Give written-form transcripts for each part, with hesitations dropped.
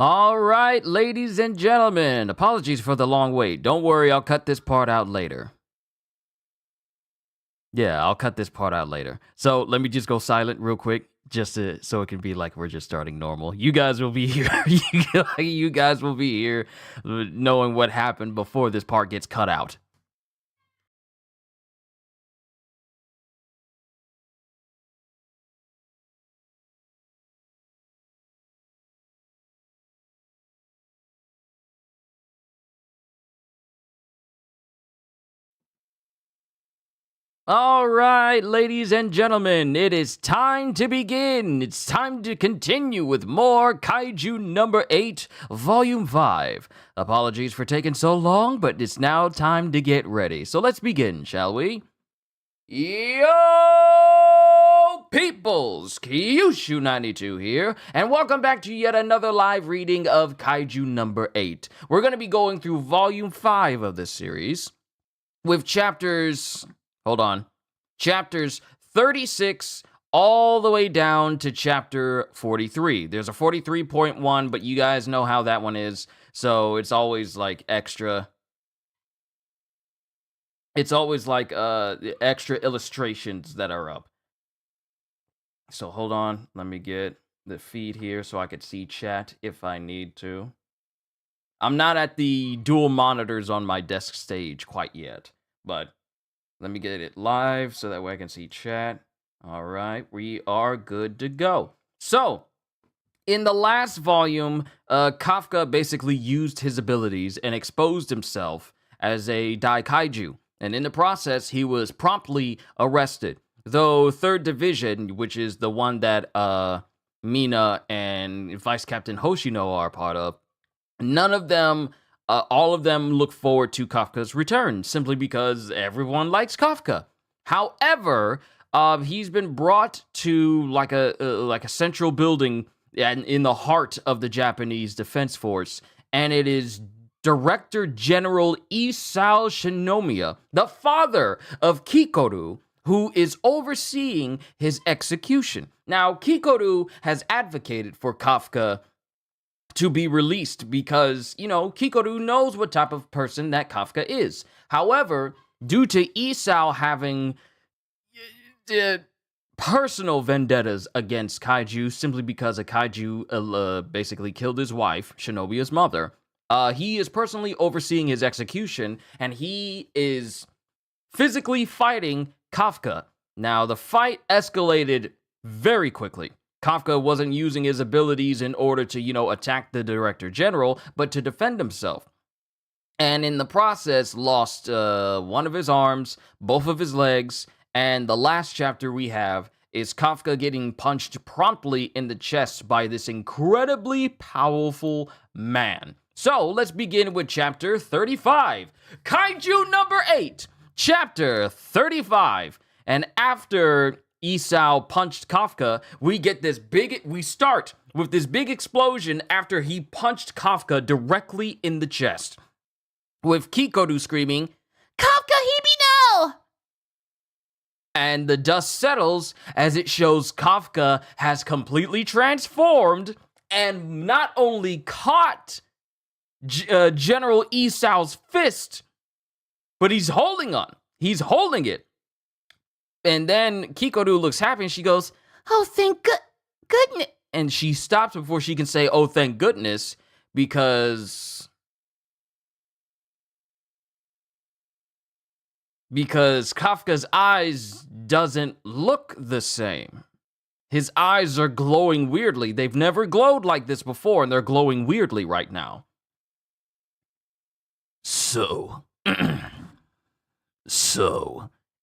All right, ladies and gentlemen, apologies for the long wait. Don't worry, I'll cut this part out later. Yeah, I'll cut this part out later. So let me just go silent real quick, so it can be like we're just starting normal. You guys will be here. You guys will be here knowing what happened before this part gets cut out. All right, ladies and gentlemen, it is time to begin. It's time to continue with more Kaiju number 8, Volume 5. Apologies for taking so long, but it's now time to get ready. So let's begin, shall we? Yo, peoples! KAIJU92 here, and welcome back to yet another live reading of Kaiju number 8. We're going to be going through Volume 5 of this series with chapters 36 all the way down to chapter 43. There's a 43.1, but you guys know how that one is, so it's always like extra. It's always like extra illustrations that are up. So hold on, let me get the feed here so I could see chat if I need to. I'm not at the dual monitors on my desk stage quite yet, but let me get it live so that way I can see chat. All right, we are good to go. So, in the last volume, Kafka basically used his abilities and exposed himself as a Daikaiju. And in the process, he was promptly arrested. Though 3rd Division, which is the one that Mina and Vice Captain Hoshino are part of, none of them... all of them look forward to Kafka's return, simply because everyone likes Kafka. However, he's been brought to like a central building in the heart of the Japanese Defense Force, and it is Director General Isao Shinomiya, the father of Kikoru, who is overseeing his execution. Now, Kikoru has advocated for Kafka to be released because, Kikoru knows what type of person that Kafka is. However, due to Isao having personal vendettas against Kaiju simply because a Kaiju basically killed his wife, Shinomiya's mother, he is personally overseeing his execution, and he is physically fighting Kafka. Now, the fight escalated very quickly. Kafka wasn't using his abilities in order to, attack the Director General, but to defend himself. And in the process, lost one of his arms, both of his legs, and the last chapter we have is Kafka getting punched promptly in the chest by this incredibly powerful man. So, let's begin with chapter 35. Kaiju number 8, chapter 35. And after Isao punched Kafka, we start with this big explosion after he punched Kafka directly in the chest, with Kikoru screaming, "Kafka Hibino!" And the dust settles as it shows Kafka has completely transformed and not only caught General Isao's fist, but he's holding it. And then Kikoru looks happy and she goes, "Oh, thank goodness." And she stops before she can say, "Oh, thank goodness," because Kafka's eyes doesn't look the same. His eyes are glowing weirdly. They've never glowed like this before, and they're glowing weirdly right now. So,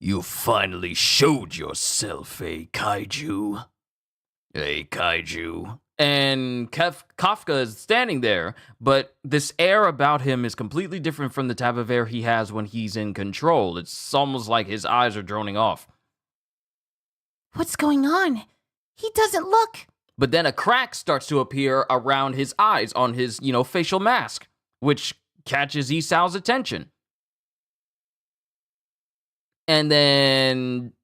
you finally showed yourself, Kaiju. Kaiju. And Kafka is standing there, but this air about him is completely different from the type of air he has when he's in control. It's almost like his eyes are droning off. What's going on? He doesn't look... But then a crack starts to appear around his eyes on his, facial mask, which catches Isao's attention. And then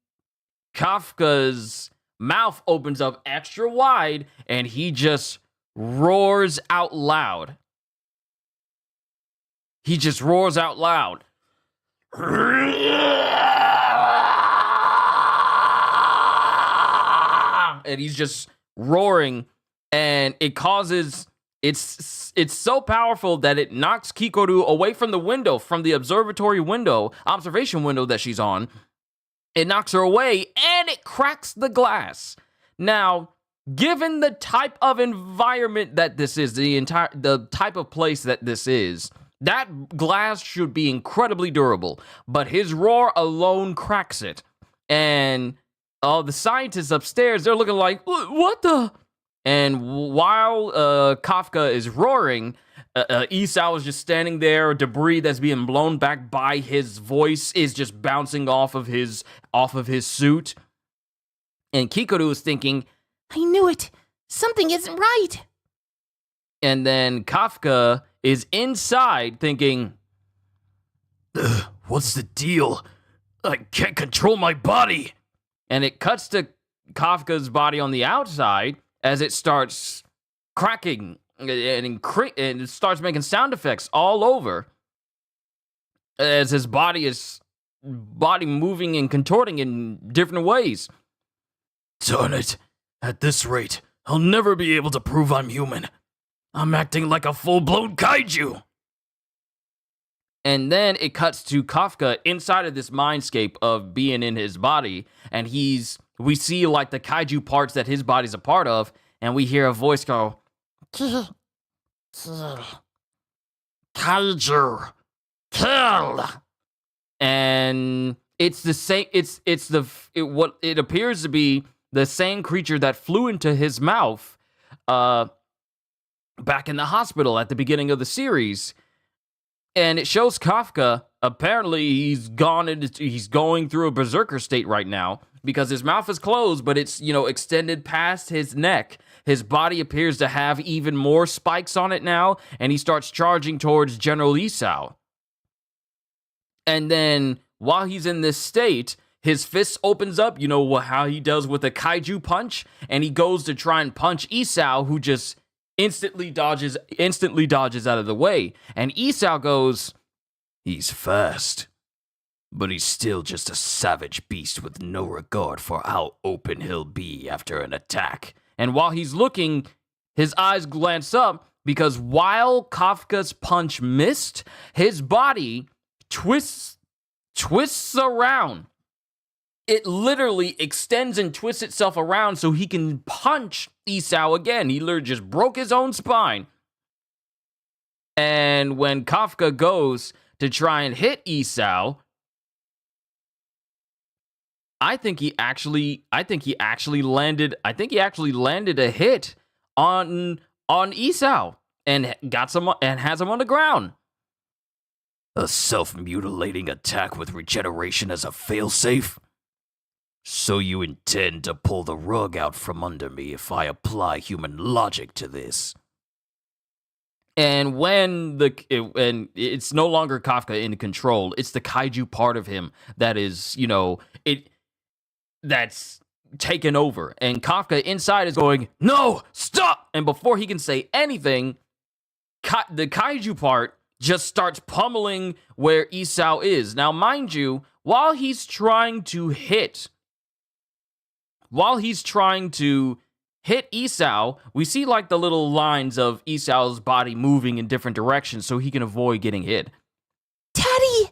Kafka's mouth opens up extra wide, and he just roars out loud. He just roars out loud. And he's just roaring, and it causes it's so powerful that it knocks Kikoru away from the window, from the observation window that she's on. It knocks her away, and it cracks the glass. Now, given the type of environment that this is, the type of place that this is, that glass should be incredibly durable, but his roar alone cracks it. And all the scientists upstairs, they're looking like, what the? And while Kafka is roaring, Isao is just standing there. Debris that's being blown back by his voice is just bouncing off of his suit. And Kikoru is thinking, I knew it. Something isn't right. And then Kafka is inside thinking, what's the deal? I can't control my body. And it cuts to Kafka's body on the outside as it starts cracking and it starts making sound effects all over as his body moving and contorting in different ways. Darn it. At this rate, I'll never be able to prove I'm human. I'm acting like a full-blown kaiju. And then it cuts to Kafka inside of this mindscape of being in his body, and we see like the kaiju parts that his body's a part of, and we hear a voice go, Kaiju, kill. And it's the same. What it appears to be the same creature that flew into his mouth, back in the hospital at the beginning of the series. And it shows Kafka, apparently he's going through a berserker state right now because his mouth is closed, but it's, extended past his neck. His body appears to have even more spikes on it now, and he starts charging towards General Isao. And then while he's in this state, his fist opens up, how he does with a kaiju punch, and he goes to try and punch Isao, who just instantly dodges out of the way. And Isao goes, he's fast, but he's still just a savage beast with no regard for how open he'll be after an attack. And while he's looking, his eyes glance up because while Kafka's punch missed, his body twists around. It literally extends and twists itself around so he can punch Isao again. He literally just broke his own spine. And when Kafka goes to try and hit Isao, I think he actually landed a hit on Isao and has him on the ground. A self-mutilating attack with regeneration as a failsafe? So you intend to pull the rug out from under me if I apply human logic to this? And when it's no longer Kafka in control, it's the kaiju part of him that is, that's taken over. And Kafka inside is going, no, stop! And before he can say anything, the kaiju part just starts pummeling where Isao is. Now, mind you, while he's trying to hit Isao, we see like the little lines of Isao's body moving in different directions so he can avoid getting hit. Daddy!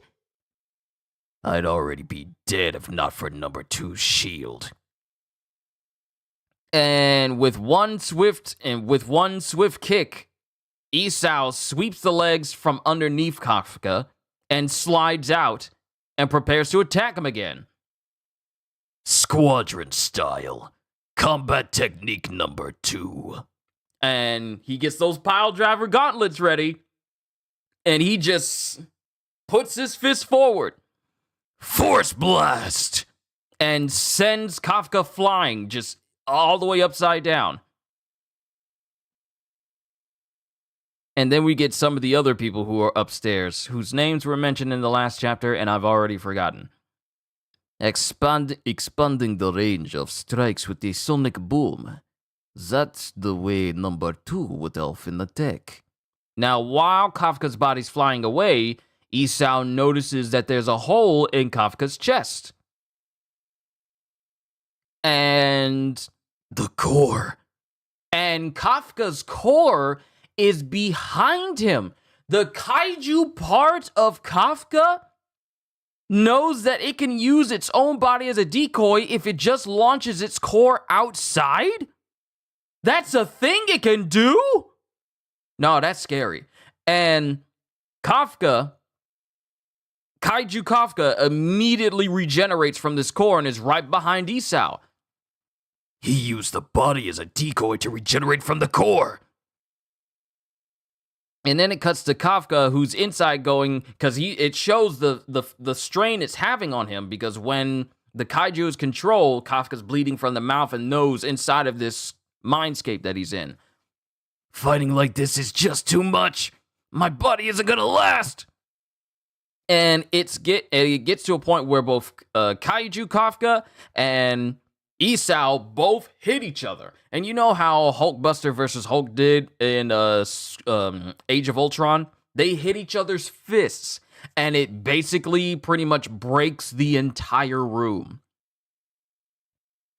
I'd already be dead if not for number 2's shield. And with one swift kick, Isao sweeps the legs from underneath Kafka and slides out and prepares to attack him again. Squadron style. Combat technique number 2. And he gets those pile driver gauntlets ready. And he just puts his fist forward. Force blast! And sends Kafka flying just all the way upside down. And then we get some of the other people who are upstairs, whose names were mentioned in the last chapter and I've already forgotten. Expanding the range of strikes with the sonic boom. That's the way number 2 would often attack. Now, while Kafka's body's flying away, Isao notices that there's a hole in Kafka's chest. And the core. And Kafka's core is behind him. The kaiju part of Kafka knows that it can use its own body as a decoy if it just launches its core outside? That's a thing it can do? No, that's scary. And Kaiju Kafka immediately regenerates from this core and is right behind Isao. He used the body as a decoy to regenerate from the core. And then it cuts to Kafka, who's inside going, because it shows the strain it's having on him, because when the kaiju is controlled, Kafka's bleeding from the mouth and nose inside of this mindscape that he's in. Fighting like this is just too much. My body isn't gonna last. And it gets to a point where both Kaiju Kafka and Isao both hit each other. And you know how Hulkbuster versus Hulk did in Age of Ultron? They hit each other's fists, and it basically pretty much breaks the entire room.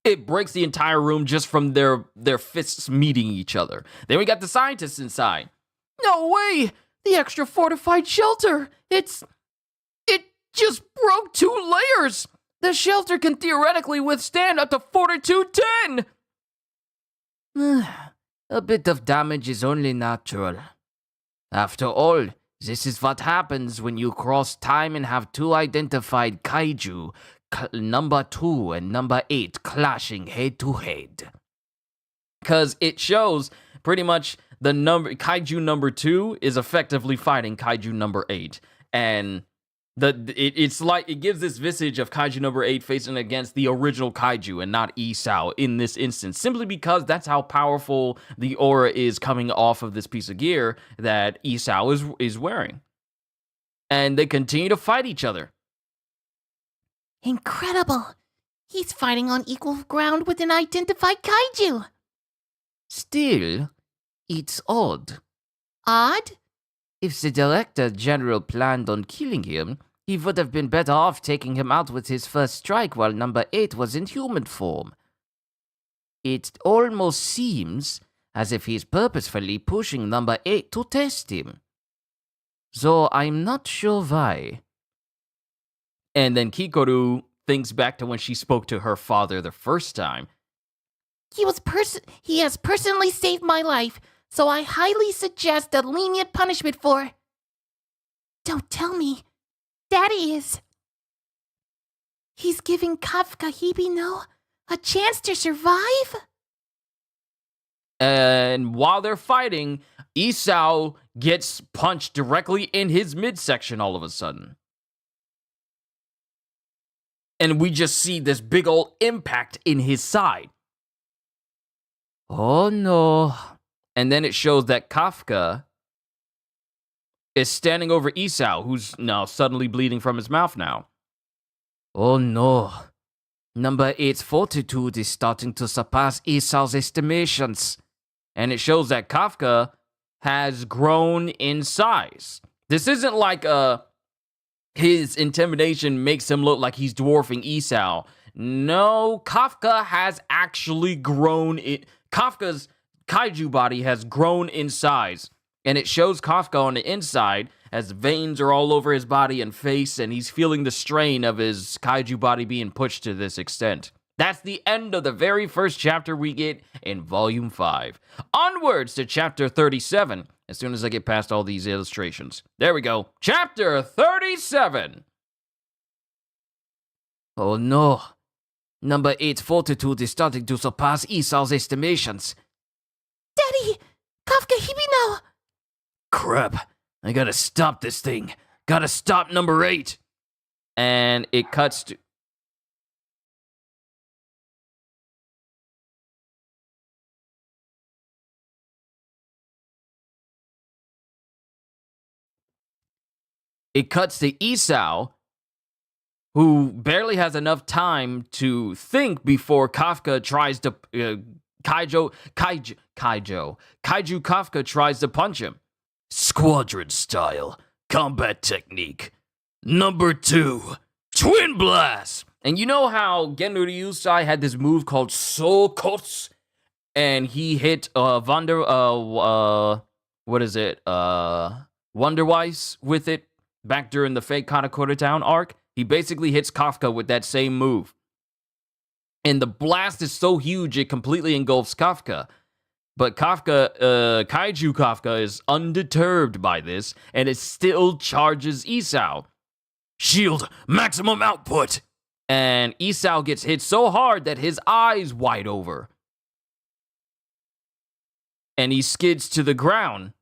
It breaks the entire room just from their fists meeting each other. Then we got the scientists inside. No way! The extra fortified shelter! It just broke 2 layers! The shelter can theoretically withstand up to Fortitude 10! A bit of damage is only natural. After all, this is what happens when you cross time and have 2 identified kaiju, number 2 and number 8, clashing head to head. Because it shows pretty much kaiju number 2 is effectively fighting kaiju number 8. And it's like it gives this visage of kaiju number 8 facing against the original kaiju and not Isao in this instance, simply because that's how powerful the aura is coming off of this piece of gear that Isao is wearing. And they continue to fight each other. Incredible! He's fighting on equal ground with an identified kaiju. Still, it's odd. Odd? If the Director General planned on killing him, he would have been better off taking him out with his first strike while number 8 was in human form. It almost seems as if he's purposefully pushing number 8 to test him. Though I'm not sure why. And then Kikoru thinks back to when she spoke to her father the first time. He has personally saved my life, so I highly suggest a lenient punishment for... Don't tell me. Daddy is... He's giving Kafka Hibino a chance to survive? And while they're fighting, Isao gets punched directly in his midsection all of a sudden. And we just see this big old impact in his side. Oh no. And then it shows that Kafka is standing over Isao, who's now suddenly bleeding from his mouth now. Oh no. Number 8's fortitude is starting to surpass Isao's estimations. And it shows that Kafka has grown in size. This isn't like his intimidation makes him look like he's dwarfing Isao. No, Kafka has actually grown. Kafka's kaiju body has grown in size. And it shows Kafka on the inside as veins are all over his body and face, and he's feeling the strain of his kaiju body being pushed to this extent. That's the end of the very first chapter we get in Volume 5. Onwards to Chapter 37, as soon as I get past all these illustrations. There we go. Chapter 37! Oh no. Number 8's fortitude is starting to surpass Isao's estimations. Daddy! Kafka Hibino! Crap. I gotta stop this thing. Gotta stop number 8. And it cuts to... It cuts to Isao, who barely has enough time to think before Kafka tries to Kaiju Kafka tries to punch him. Squadron style combat technique. Number 2, Twin Blast. And you know how Genro Ryusai had this move called Sokots? And he hit Wonderweiss with it back during the fake Karakura Town arc. He basically hits Kafka with that same move. And the blast is so huge it completely engulfs Kafka. But Kaiju Kafka is undeterred by this, and it still charges Isao. Shield, maximum output! And Isao gets hit so hard that his eyes wide over. And he skids to the ground.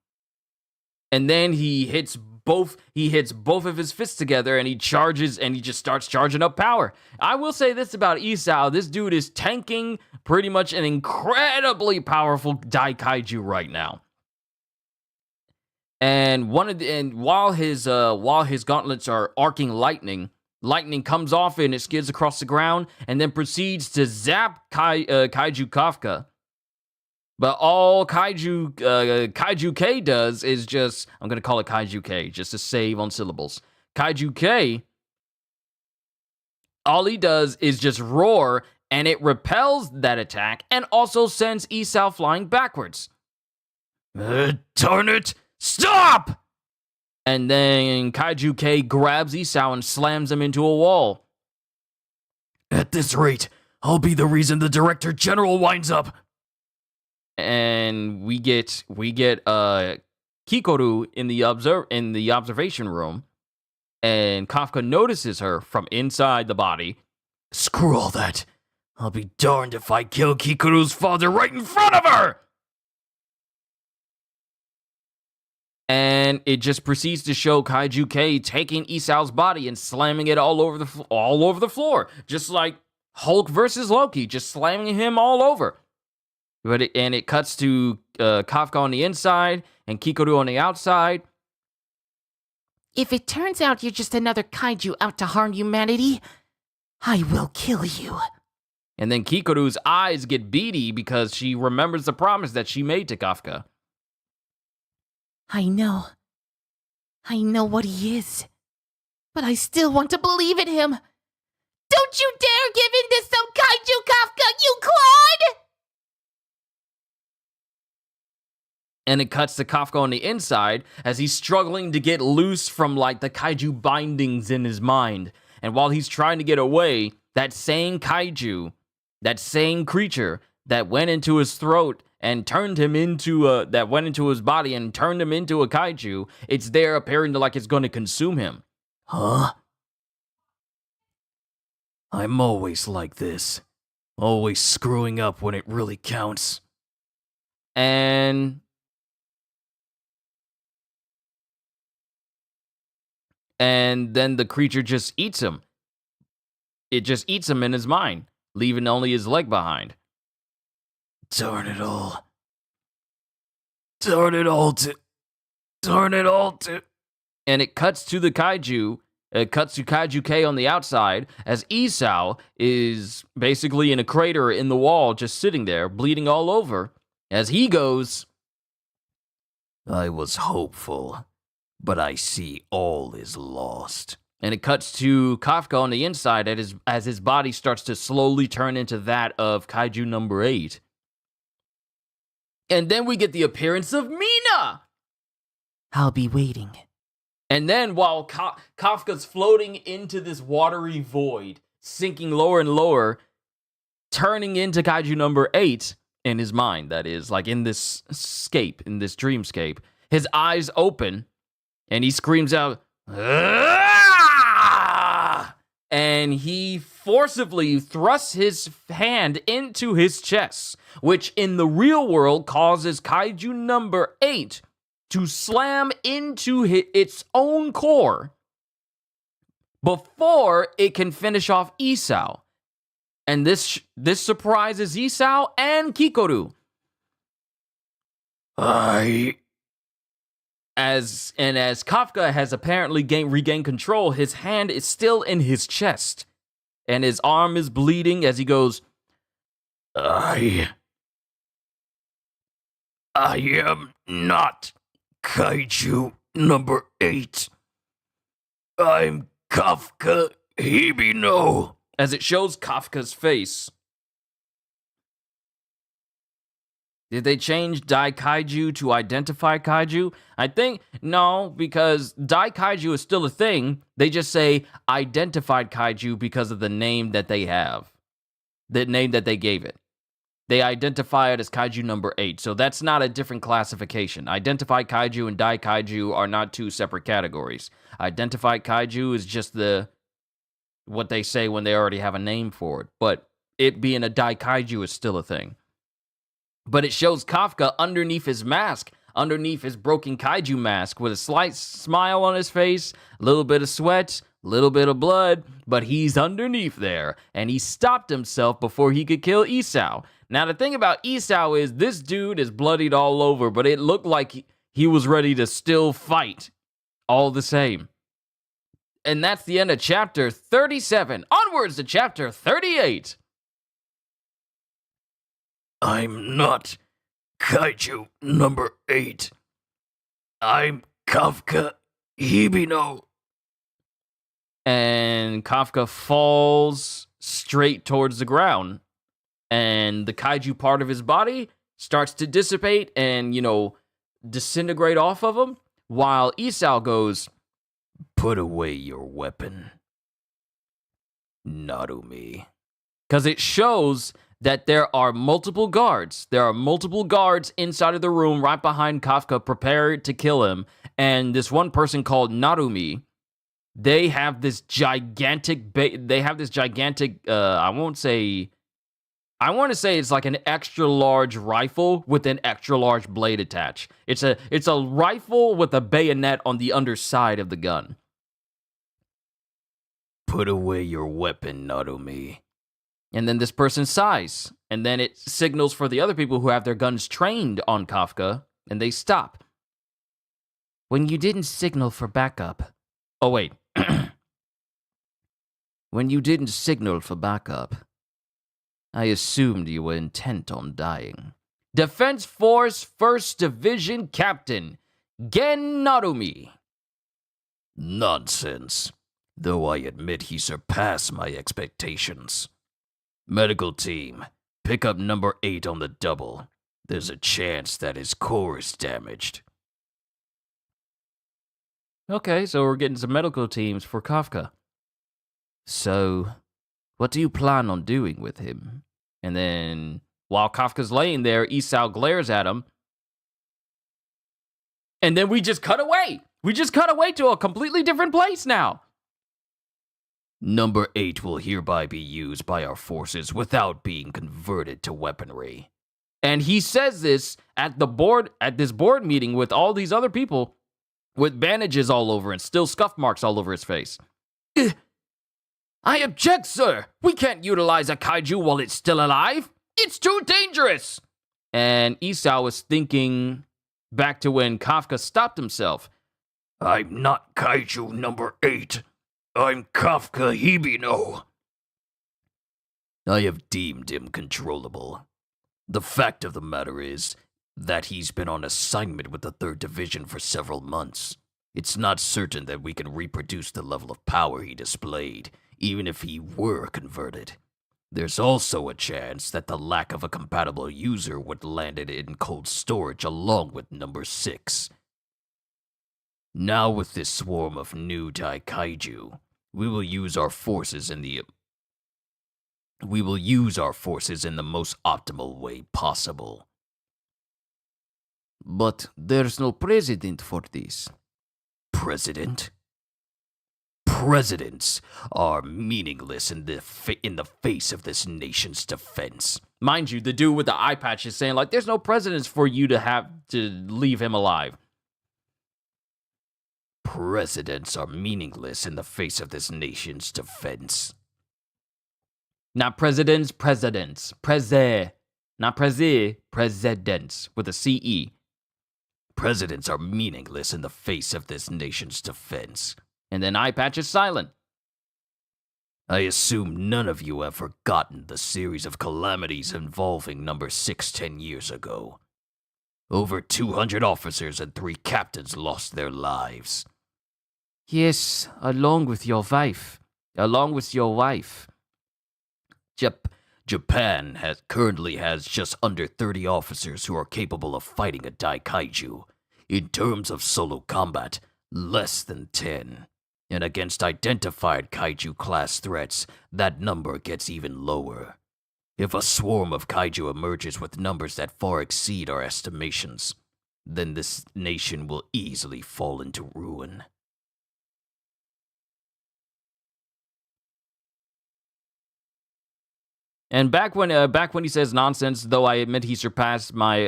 And then he hits both of his fists together, and he charges, and he just starts charging up power. I will say this about Isao: this dude is tanking pretty much an incredibly powerful Daikaiju right now. And while his gauntlets are arcing lightning comes off and it skids across the ground, and then proceeds to zap Kaiju Kafka. But all Kaiju K does is just, I'm going to call it Kaiju K, just to save on syllables. Kaiju K, all he does is just roar, and it repels that attack, and also sends Isao flying backwards. Darn it! Stop! And then Kaiju K grabs Isao and slams him into a wall. At this rate, I'll be the reason the Director General winds up. And we get Kikoru in the observation room, and Kafka notices her from inside the body. Screw all that. I'll be darned if I kill Kikoru's father right in front of her! And it just proceeds to show Kaiju K taking Isao's body and slamming it all over the floor, just like Hulk versus Loki, just slamming him all over. It cuts to Kafka on the inside and Kikoru on the outside. If it turns out you're just another kaiju out to harm humanity, I will kill you. And then Kikoru's eyes get beady because she remembers the promise that she made to Kafka. I know what he is, but I still want to believe in him. Don't you dare give in to some kaiju, Kafka, you clod! And it cuts to Kafka on the inside as he's struggling to get loose from like the kaiju bindings in his mind. And while he's trying to get away, that same kaiju, that same creature that went into his throat and turned him into that went into his body and turned him into a kaiju, it's there appearing to like it's going to consume him. Huh? I'm always like this. Always screwing up when it really counts. And then the creature just eats him. It just eats him in his mind, leaving only his leg behind. Darn it all. Darn it all to... And it cuts to the kaiju. It cuts to Kaiju K on the outside as Isao is basically in a crater in the wall, just sitting there, bleeding all over. As he goes, I was hopeful, but I see all is lost. And it cuts to Kafka on the inside as his body starts to slowly turn into that of Kaiju number 8. And then we get the appearance of Mina! I'll be waiting. And then while Kafka's floating into this watery void, sinking lower and lower, turning into Kaiju number 8 in his mind, that is, like in this dreamscape, his eyes open, and he screams out, "Aah!" And he forcibly thrusts his hand into his chest, which in the real world causes Kaiju number 8 to slam into its own core before it can finish off Isao. And this surprises Isao and Kikoru. As Kafka has apparently regained control, his hand is still in his chest, and his arm is bleeding as he goes, I am not Kaiju number 8. I'm Kafka Hibino. As it shows Kafka's face. Did they change Dai Kaiju to identify Kaiju? I think no, because Dai Kaiju is still a thing. They just say identified Kaiju because of the name that they have. The name that they gave it. They identify it as Kaiju number 8. So that's not a different classification. Identified Kaiju and Dai Kaiju are not two separate categories. Identified Kaiju is just what they say when they already have a name for it. But it being a Dai Kaiju is still a thing. But it shows Kafka underneath his mask, underneath his broken Kaiju mask, with a slight smile on his face, a little bit of sweat, a little bit of blood, but he's underneath there, and he stopped himself before he could kill Isao. Now, the thing about Isao is this dude is bloodied all over, but it looked like he was ready to still fight all the same. And that's the end of chapter 37. Onwards to chapter 38. I'm not Kaiju number 8. I'm Kafka Hibino. And Kafka falls straight towards the ground. And the Kaiju part of his body starts to dissipate and, disintegrate off of him. While Isao goes, "Put away your weapon, Narumi." Because it shows that there are multiple guards. There are multiple guards inside of the room right behind Kafka, prepared to kill him. And this one person called Narumi, they have this gigantic, I want to say it's like an extra large rifle with an extra large blade attached. It's a rifle with a bayonet on the underside of the gun. Put away your weapon, Narumi. And then this person sighs, and then it signals for the other people who have their guns trained on Kafka, and they stop. When you didn't signal for backup. Oh, wait. When you didn't signal for backup, I assumed you were intent on dying. Defense Force 1st Division Captain, Gen Narumi. Nonsense. Though I admit he surpassed my expectations. Medical team, pick up number 8 on the double. There's a chance that his core is damaged. Okay, so we're getting some medical teams for Kafka. So, what do you plan on doing with him? And then, while Kafka's laying there, Isao glares at him. And then we just cut away. We just cut away to a completely different place now. Number 8 will hereby be used by our forces without being converted to weaponry. And he says this at this board meeting with all these other people with bandages all over and still scuff marks all over his face. I object, sir. We can't utilize a kaiju while it's still alive. It's too dangerous. And Isao is thinking back to when Kafka stopped himself. I'm not kaiju number 8. I'm Kafka Hibino. I have deemed him controllable. The fact of the matter is that he's been on assignment with the 3rd Division for several months. It's not certain that we can reproduce the level of power he displayed, even if he were converted. There's also a chance that the lack of a compatible user would land it in cold storage along with number 6. Now with this swarm of new Dai Kaiju, we will use our forces in the most optimal way possible. But there's no president for this. President? Presidents are meaningless in the face of this nation's defense. Mind you, the dude with the eye patch is saying, there's no presidents for you to have to leave him alive. Presidents are meaningless in the face of this nation's defense. Not presidents. Not presidents with a CE. Presidents are meaningless in the face of this nation's defense. And then eye patch is silent. I assume none of you have forgotten the series of calamities involving number 6 10 years ago. Over 200 officers and 3 captains lost their lives. Yes, along with your wife. Japan currently has just under 30 officers who are capable of fighting a Daikaiju. In terms of solo combat, less than 10. And against identified kaiju class threats, that number gets even lower. If a swarm of kaiju emerges with numbers that far exceed our estimations, then this nation will easily fall into ruin. And back when he says nonsense, though I admit he surpassed my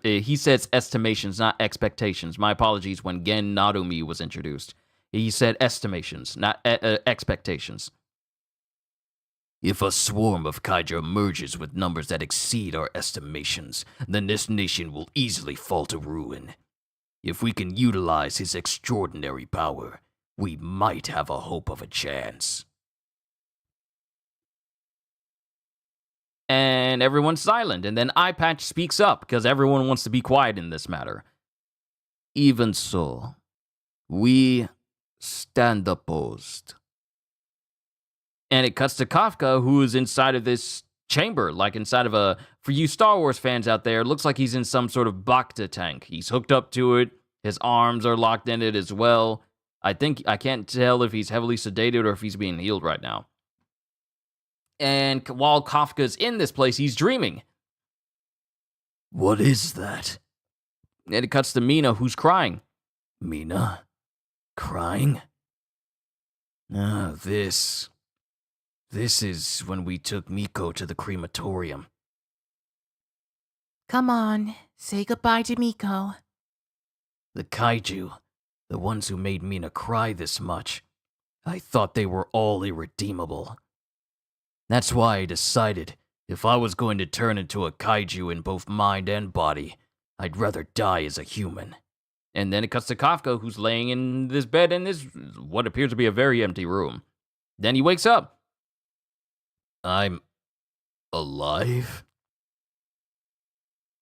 he says estimations, not expectations. My apologies when Gen Narumi was introduced. He said estimations, not expectations. If a swarm of kaiju emerges with numbers that exceed our estimations, then this nation will easily fall to ruin. If we can utilize his extraordinary power, we might have a hope of a chance. And everyone's silent, and then Eyepatch speaks up, because everyone wants to be quiet in this matter. Even so, we stand opposed. And it cuts to Kafka, who is inside of this chamber, like inside of a... For you Star Wars fans out there, it looks like he's in some sort of Bacta tank. He's hooked up to it. His arms are locked in it as well. I can't tell if he's heavily sedated or if he's being healed right now. And while Kafka's in this place, he's dreaming. What is that? And it cuts to Mina, who's crying. Mina? Crying? Ah, this is when we took Miko to the crematorium. Come on, say goodbye to Miko. The kaiju, the ones who made Mina cry this much, I thought they were all irredeemable. That's why I decided, if I was going to turn into a kaiju in both mind and body, I'd rather die as a human. And then it cuts to Kafka, who's laying in this bed in this, what appears to be a very empty room. Then he wakes up. I'm alive?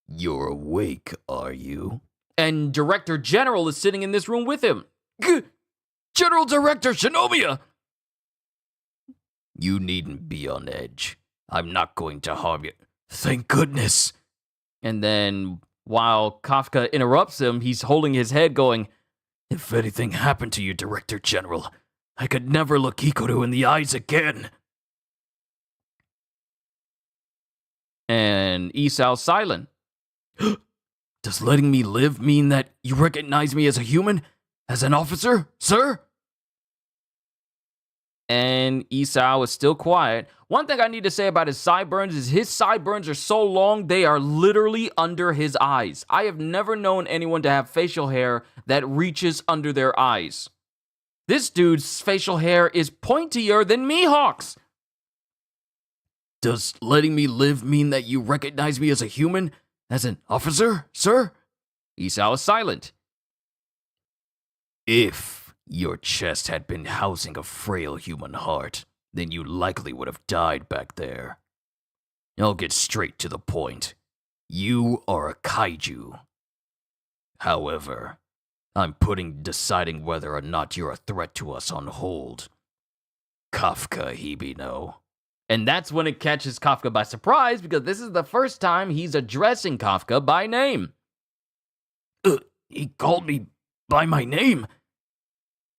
You're awake, are you? And Director General is sitting in this room with him. General Director Shinomiya! You needn't be on edge. I'm not going to harm you. Thank goodness. And then, while Kafka interrupts him, he's holding his head going, if anything happened to you, Director General, I could never look Hikaru in the eyes again. And Isao's silent. Does letting me live mean that you recognize me as a human? As an officer, sir? And Isao is still quiet. One thing I need to say about his sideburns is his sideburns are so long, they are literally under his eyes. I have never known anyone to have facial hair that reaches under their eyes. This dude's facial hair is pointier than Mihawk's. Does letting me live mean that you recognize me as a human? As an officer, sir? Isao is silent. If your chest had been housing a frail human heart, then you likely would have died back there. I'll get straight to the point. You are a kaiju. However, I'm putting deciding whether or not you're a threat to us on hold. Kafka Hibino. And that's when it catches Kafka by surprise, because this is the first time he's addressing Kafka by name. He called me by my name?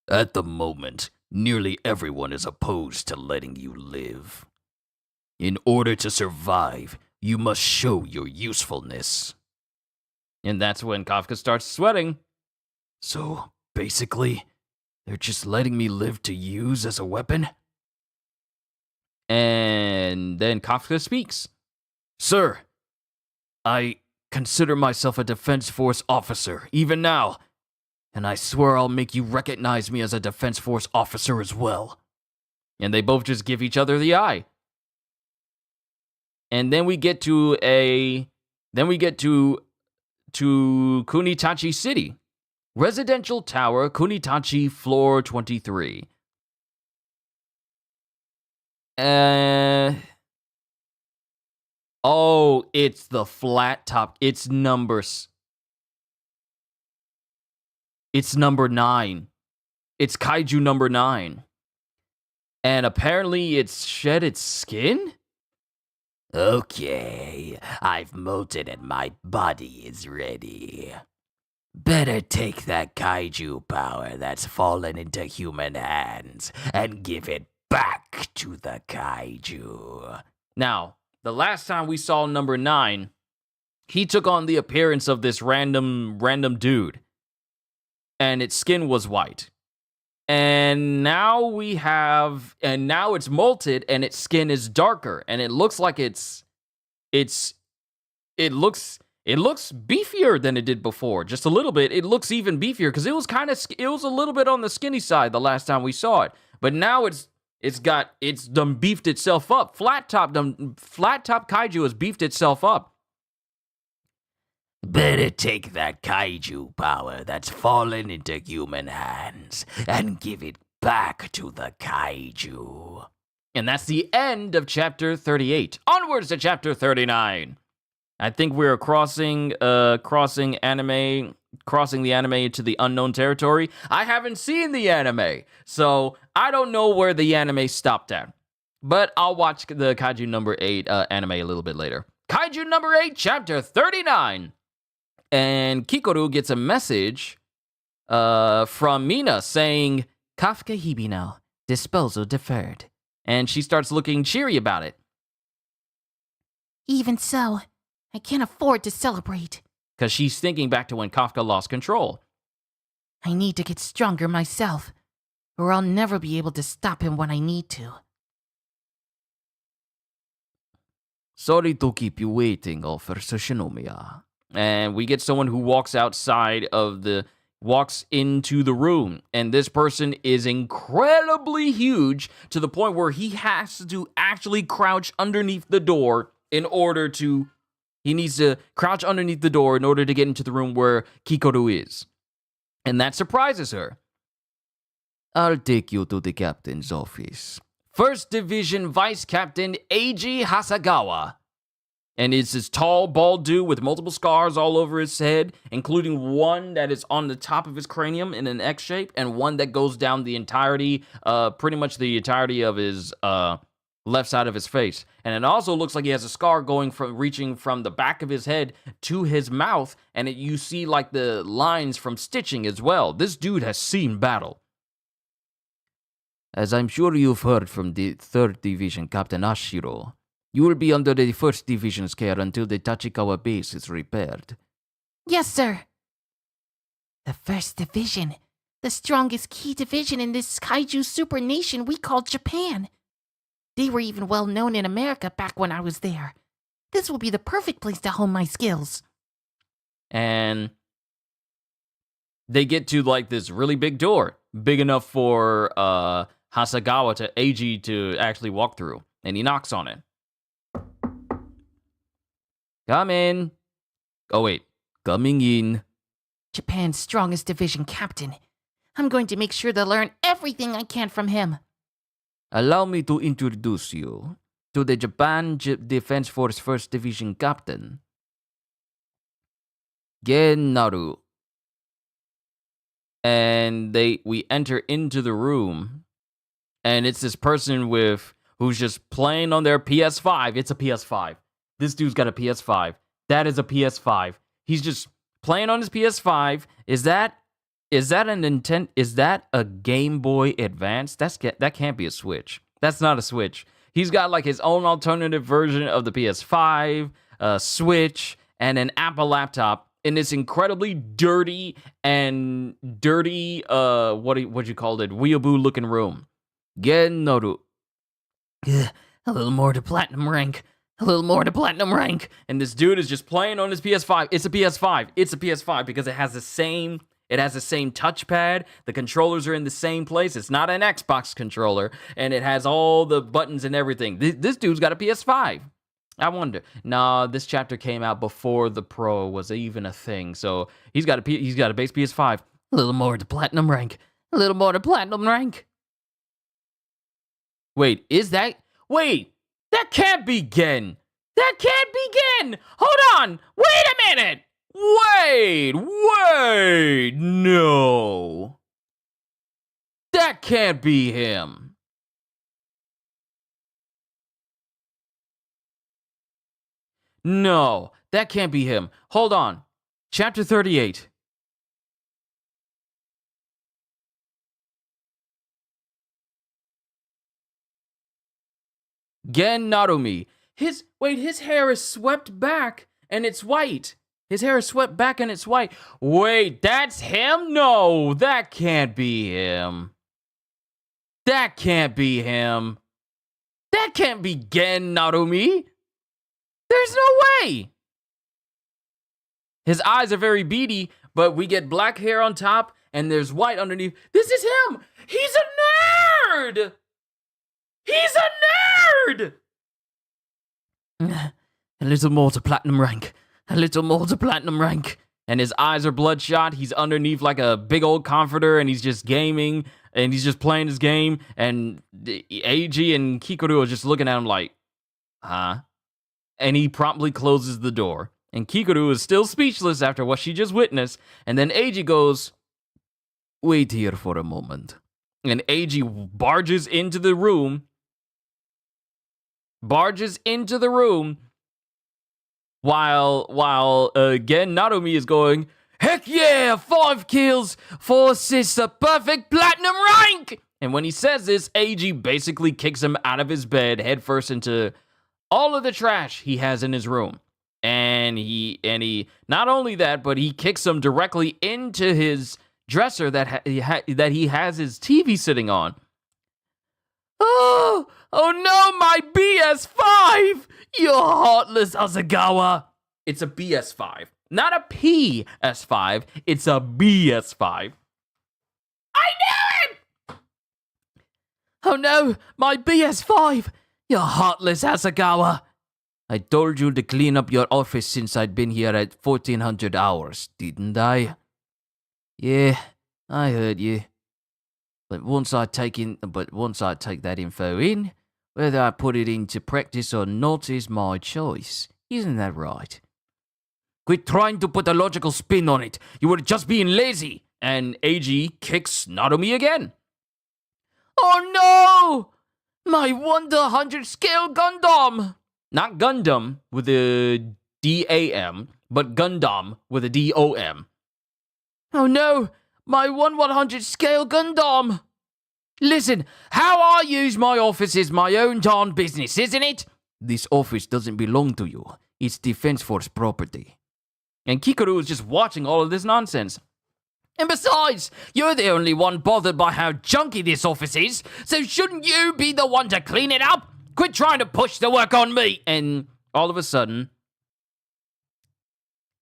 At the moment, nearly everyone is opposed to letting you live. In order to survive, you must show your usefulness. And that's when Kafka starts sweating. So, basically, they're just letting me live to use as a weapon? And then Kafka speaks. Sir, I consider myself a Defense Force officer, even now. And I swear I'll make you recognize me as a Defense Force officer as well. And they both just give each other the eye. And then we get to Kunitachi City. Residential Tower, Kunitachi, floor 23. Oh, it's the flat top. It's It's number 9. It's Kaiju number 9. And apparently it's shed its skin? Okay, I've molted and my body is ready. Better take that kaiju power that's fallen into human hands and give it back to the kaiju. Now, the last time we saw number 9, he took on the appearance of this random dude. And its skin was white. And now it's molted and its skin is darker and it looks like it looks beefier than it did before. Just a little bit. It looks even beefier because it was a little bit on the skinny side the last time we saw it. But now it's done beefed itself up. Flat top kaiju has beefed itself up. Better take that kaiju power that's fallen into human hands and give it back to the kaiju. And that's the end of chapter 38. Onwards to chapter 39. I think we're crossing the anime into the unknown territory. I haven't seen the anime, so I don't know where the anime stopped at. But I'll watch the Kaiju number 8 anime a little bit later. Kaiju number 8, chapter 39. And Kikoru gets a message from Mina saying, Kafka Hibino, disposal deferred. And she starts looking cheery about it. Even so, I can't afford to celebrate. Because she's thinking back to when Kafka lost control. I need to get stronger myself, or I'll never be able to stop him when I need to. Sorry to keep you waiting, Officer Shinomiya. And we get someone who walks into the room. And this person is incredibly huge to the point where he has to actually crouch underneath the door he needs to crouch underneath the door in order to get into the room where Kikoru is. And that surprises her. I'll take you to the captain's office. First Division Vice Captain Eiji Hasagawa. And it's this tall, bald dude with multiple scars all over his head, including one that is on the top of his cranium in an X shape, and one that goes down the entirety, pretty much the entirety of his left side of his face. And it also looks like he has a scar reaching from the back of his head to his mouth, and you see like the lines from stitching as well. This dude has seen battle. As I'm sure you've heard from the 3rd Division Captain Ashiro, you will be under the 1st Division's care until the Tachikawa base is repaired. Yes, sir. The 1st Division, the strongest key division in this kaiju super nation we call Japan. They were even well known in America back when I was there. This will be the perfect place to hone my skills. And they get to like this really big door, big enough for Eiji to actually walk through. And he knocks on it. Come in. Oh, wait. Coming in. Japan's strongest division captain. I'm going to make sure to learn everything I can from him. Allow me to introduce you to the Japan Defense Force 1st Division Captain, Gennaru. And we enter into the room, and it's this person who's just playing on their PS5. It's a PS5. This dude's got a PS5. That is a PS5. He's just playing on his PS5. Is that a Game Boy Advance? That can't be a Switch. That's not a Switch. He's got like his own alternative version of the PS5, Switch, and an Apple laptop in this incredibly dirty, what'd you call it? Weeaboo looking room. Gennoru. A little more to platinum rank. A little more to platinum rank. And this dude is just playing on his PS5. It's a PS5. It's a PS5 because it has the same touchpad. The controllers are in the same place. It's not an Xbox controller. And it has all the buttons and everything. This dude's got a PS5. I wonder. Nah, this chapter came out before the Pro was even a thing. So he's got a base PS5. A little more to platinum rank. A little more to platinum rank. Wait, that can't be Gen. That can't be Gen. Hold on. Wait a minute. Wait, no. That can't be him. No, that can't be him. Hold on. Chapter 38. Gen Narumi. His hair is swept back and it's white. His hair is swept back and it's white. Wait, that's him? No, that can't be him. That can't be him. That can't be Gen Narumi. There's no way. His eyes are very beady, but we get black hair on top and there's white underneath. This is him. He's a nerd. He's a nerd. A little more to platinum rank. A little more to platinum rank. And his eyes are bloodshot. He's underneath like a big old comforter and he's just gaming and he's just playing his game. And Eiji and Kikoru are just looking at him like, huh? And he promptly closes the door. And Kikoru is still speechless after what she just witnessed. And then Eiji goes, wait here for a moment. And Eiji barges into the room. While Gen Narumi is going, heck yeah, 5 kills, 4 assists, a perfect platinum rank! And when he says this, Eiji basically kicks him out of his bed headfirst into all of the trash he has in his room. And he not only that, but he kicks him directly into his dresser that he has his TV sitting on. Oh no, my BS5! You're heartless, Asagawa. It's a BS5, not a PS5. It's a BS5. I knew it! Oh no, my BS5! You're heartless, Asagawa. I told you to clean up your office since I'd been here at 1400 hours, didn't I? Yeah, I heard you. But once I take that info in, whether I put it into practice or not is my choice. Isn't that right? Quit trying to put a logical spin on it. You were just being lazy. And Eiji kicks Narumi again. Oh no! My 1/100 scale Gundam! Not Gundam with a D-A-M, but Gundam with a D-O-M. Oh no! My 1/100 scale Gundam! Listen, how I use my office is my own darn business, isn't it? This office doesn't belong to you. It's Defense Force property. And Kikoru is just watching all of this nonsense. And besides, you're the only one bothered by how junky this office is, so shouldn't you be the one to clean it up? Quit trying to push the work on me! And all of a sudden,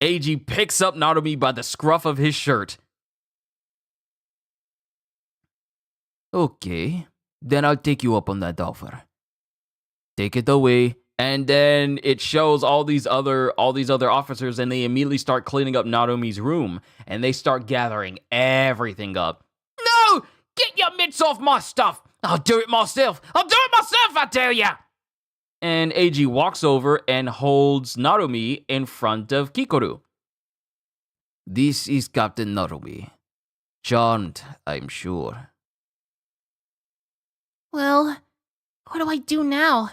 Eiji picks up Narumi by the scruff of his shirt. Okay, then I'll take you up on that offer. Take it away. And then it shows all these other officers, and they immediately start cleaning up Narumi's room, and they start gathering everything up. No! Get your mitts off my stuff! I'll do it myself! I tell ya! And Eiji walks over and holds Narumi in front of Kikoru. This is Captain Narumi. Charmed, I'm sure. Well, what do I do now?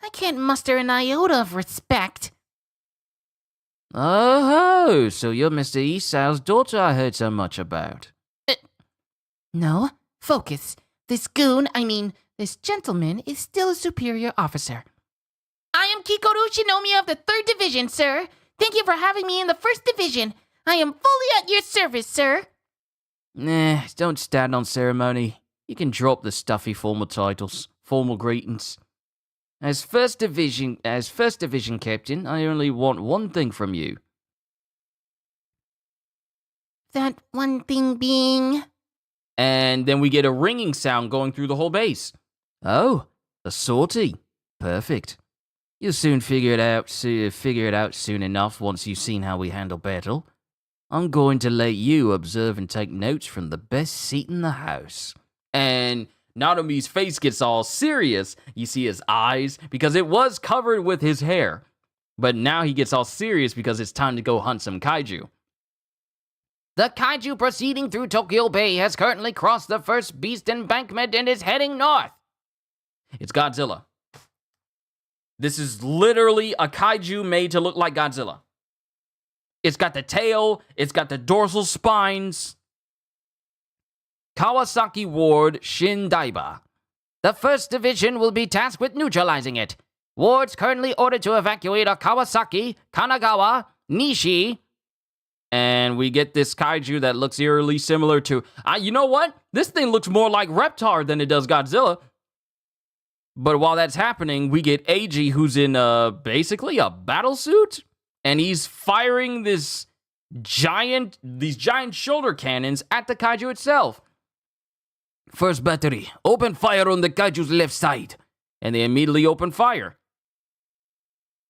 I can't muster an iota of respect. Oh, so you're Mr. Isao's daughter I heard so much about. No, focus. This gentleman is still a superior officer. I am Kikoru Shinomi of the 3rd Division, sir. Thank you for having me in the 1st Division. I am fully at your service, sir. Nah, don't stand on ceremony. You can drop the stuffy formal titles, formal greetings. As first division captain, I only want one thing from you. That one thing being... And then we get a ringing sound going through the whole base. Oh, a sortie. Perfect. You'll soon figure it out soon enough once you've seen how we handle battle. I'm going to let you observe and take notes from the best seat in the house. And Narumi's face gets all serious. You see his eyes, because it was covered with his hair. But now he gets all serious because it's time to go hunt some kaiju. The kaiju proceeding through Tokyo Bay has currently crossed the first beast embankment and is heading north. It's Godzilla. This is literally a kaiju made to look like Godzilla. It's got the tail, it's got the dorsal spines. Kawasaki Ward Shindaiba. The 1st Division will be tasked with neutralizing it. Ward's currently ordered to evacuate Kawasaki, Kanagawa, Nishi. And we get this kaiju that looks eerily similar to... you know what? This thing looks more like Reptar than it does Godzilla. But while that's happening, we get Eiji, who's in basically a battle suit. And he's firing these giant shoulder cannons at the kaiju itself. First battery, open fire on the kaiju's left side. And they immediately open fire.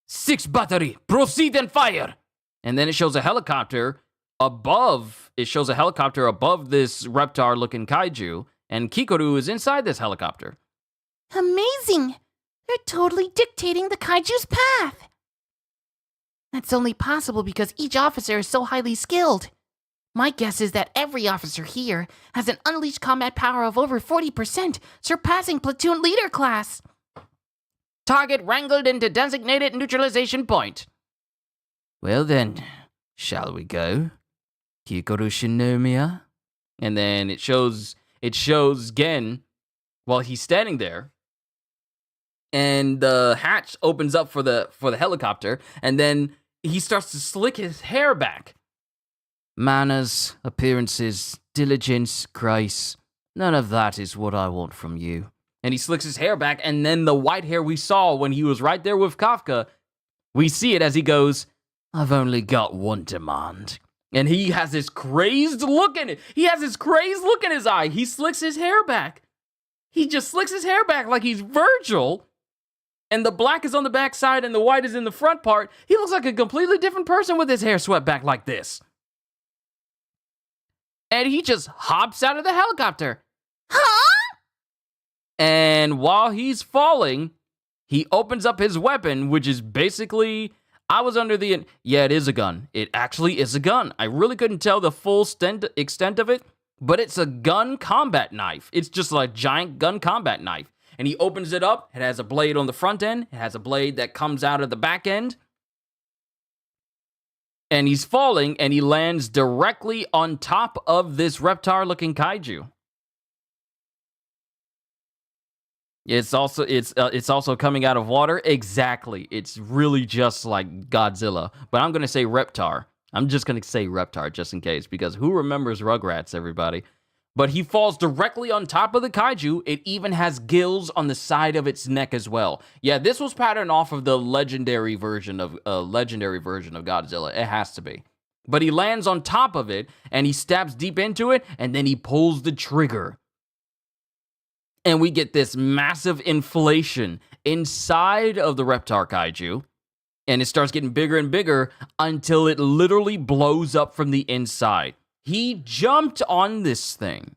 6th battery, proceed and fire. And then it shows a helicopter above. It shows a helicopter above this Reptar-looking kaiju. And Kikoru is inside this helicopter. Amazing! They're totally dictating the kaiju's path. That's only possible because each officer is so highly skilled. My guess is that every officer here has an unleashed combat power of over 40%, surpassing platoon leader class. Target wrangled into designated neutralization point. Well then, shall we go? Kikoru Shinomiya? And then it shows Gen while he's standing there. And the hatch opens up for the helicopter, and then he starts to slick his hair back. Manners, appearances, diligence, grace, none of that is what I want from you. And he slicks his hair back, and then the white hair we saw when he was right there with Kafka, we see it as he goes, I've only got one demand. And he has this crazed look in it. He has this crazed look in his eye. He slicks his hair back. He just slicks his hair back like he's Virgil. And the black is on the back side and the white is in the front part. He looks like a completely different person with his hair swept back like this. And he just hops out of the helicopter. Huh? And while he's falling, he opens up his weapon, which is basically... I was under the... Yeah, it is a gun. It actually is a gun. I really couldn't tell the full extent of it, but it's a gun combat knife. It's just like a giant gun combat knife. And he opens it up. It has a blade on the front end. It has a blade that comes out of the back end. And he's falling, and he lands directly on top of this Reptar-looking kaiju. It's also coming out of water. Exactly. It's really just like Godzilla. But I'm going to say Reptar. I'm just going to say Reptar just in case, because who remembers Rugrats, everybody? But he falls directly on top of the kaiju. It even has gills on the side of its neck as well. Yeah, this was patterned off of the legendary version of Godzilla. It has to be. But he lands on top of it, and he stabs deep into it, and then he pulls the trigger. And we get this massive inflation inside of the Reptar kaiju. And it starts getting bigger and bigger until it literally blows up from the inside. He jumped on this thing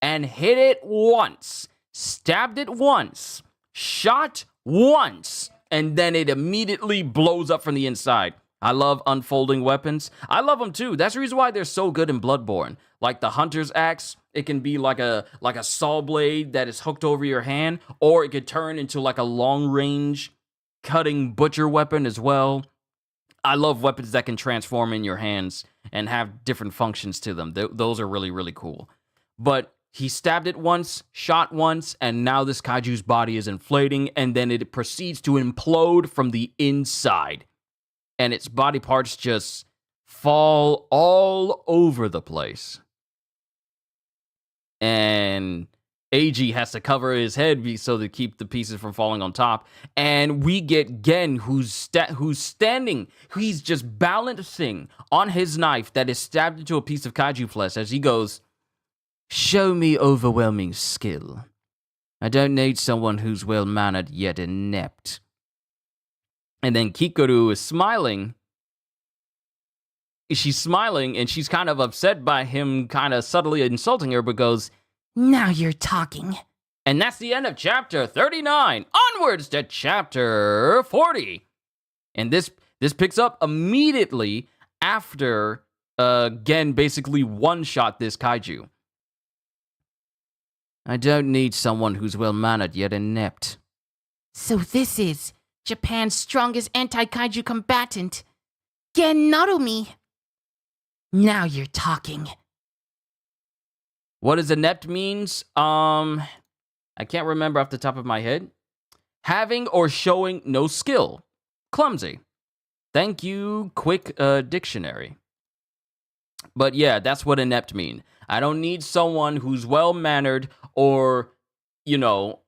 and hit it once, stabbed it once, shot once, and then it immediately blows up from the inside. I love unfolding weapons. I love them too. That's the reason why they're so good in Bloodborne. Like the Hunter's Axe, it can be like a saw blade that is hooked over your hand, or it could turn into like a long-range cutting butcher weapon as well. I love weapons that can transform in your hands and have different functions to them. Those are really, really cool. But he stabbed it once, shot once, and now this kaiju's body is inflating, and then it proceeds to implode from the inside. And its body parts just fall all over the place. And Eiji has to cover his head so to keep the pieces from falling on top. And we get Gen, who's standing. He's just balancing on his knife that is stabbed into a piece of kaiju flesh as he goes, "Show me overwhelming skill. I don't need someone who's well-mannered yet inept." And then Kikoru is smiling. She's smiling, and she's kind of upset by him kind of subtly insulting her, but goes, "Now you're talking." And that's the end of chapter 39. Onwards to chapter 40. And this picks up immediately after Gen basically one-shot this kaiju. I don't need someone who's well-mannered yet inept. So this is Japan's strongest anti-kaiju combatant, Gen Narumi. Now you're talking. What does inept means? I can't remember off the top of my head. Having or showing no skill. Clumsy. Thank you, quick dictionary. But yeah, that's what inept mean. I don't need someone who's well-mannered or,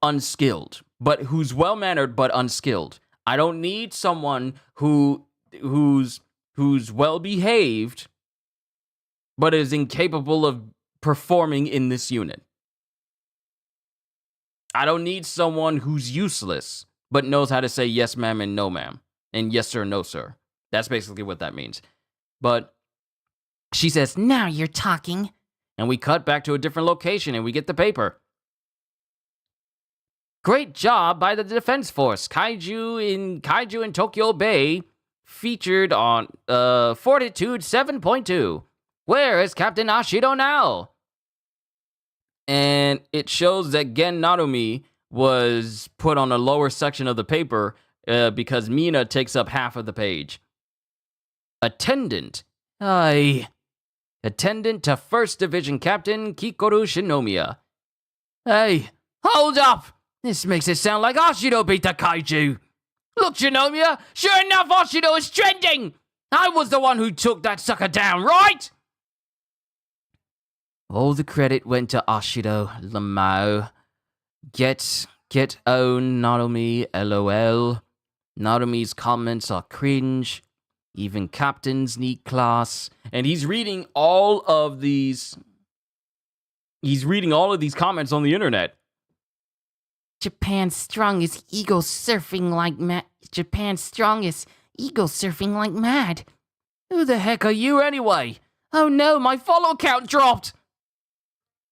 unskilled. But who's well-mannered but unskilled. I don't need someone who's well-behaved but is incapable of performing in this unit. I don't need someone who's useless but knows how to say yes, ma'am, and no, ma'am. And yes, sir, no, sir. That's basically what that means. But she says, now you're talking. And we cut back to a different location and we get the paper. Great job by the Defense Force. Kaiju in Tokyo Bay featured on Fortitude 7.2. Where is Captain Ashido now? And it shows that Gen Narumi was put on a lower section of the paper because Mina takes up half of the page. Attendant. Attendant to 1st Division Captain Kikoru Shinomiya. Hey, hold up! This makes it sound like Ashido beat the kaiju. Look, Shinomiya, sure enough, Ashido is trending! I was the one who took that sucker down, right? All the credit went to Ashido, Lamau. Get own Narumi, LOL. Narumi's comments are cringe. Even captains need class. And he's reading all of these comments on the internet. Japan's strongest ego surfing like mad. Who the heck are you anyway? Oh no, my follow count dropped.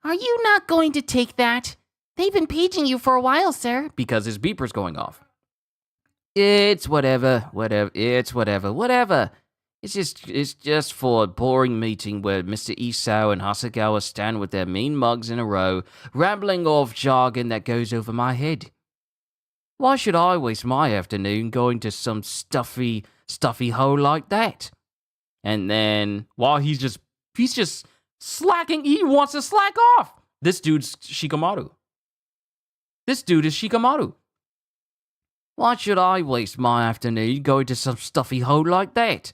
Are you not going to take that? They've been paging you for a while, sir. Because his beeper's going off. It's whatever. It's just for a boring meeting where Mr. Isao and Hasegawa stand with their mean mugs in a row, rambling off jargon that goes over my head. Why should I waste my afternoon going to some stuffy hole like that? And then, while he's just slacking, he wants to slack off. This dude's Shikamaru. This dude is Shikamaru. Why should I waste my afternoon going to some stuffy hole like that?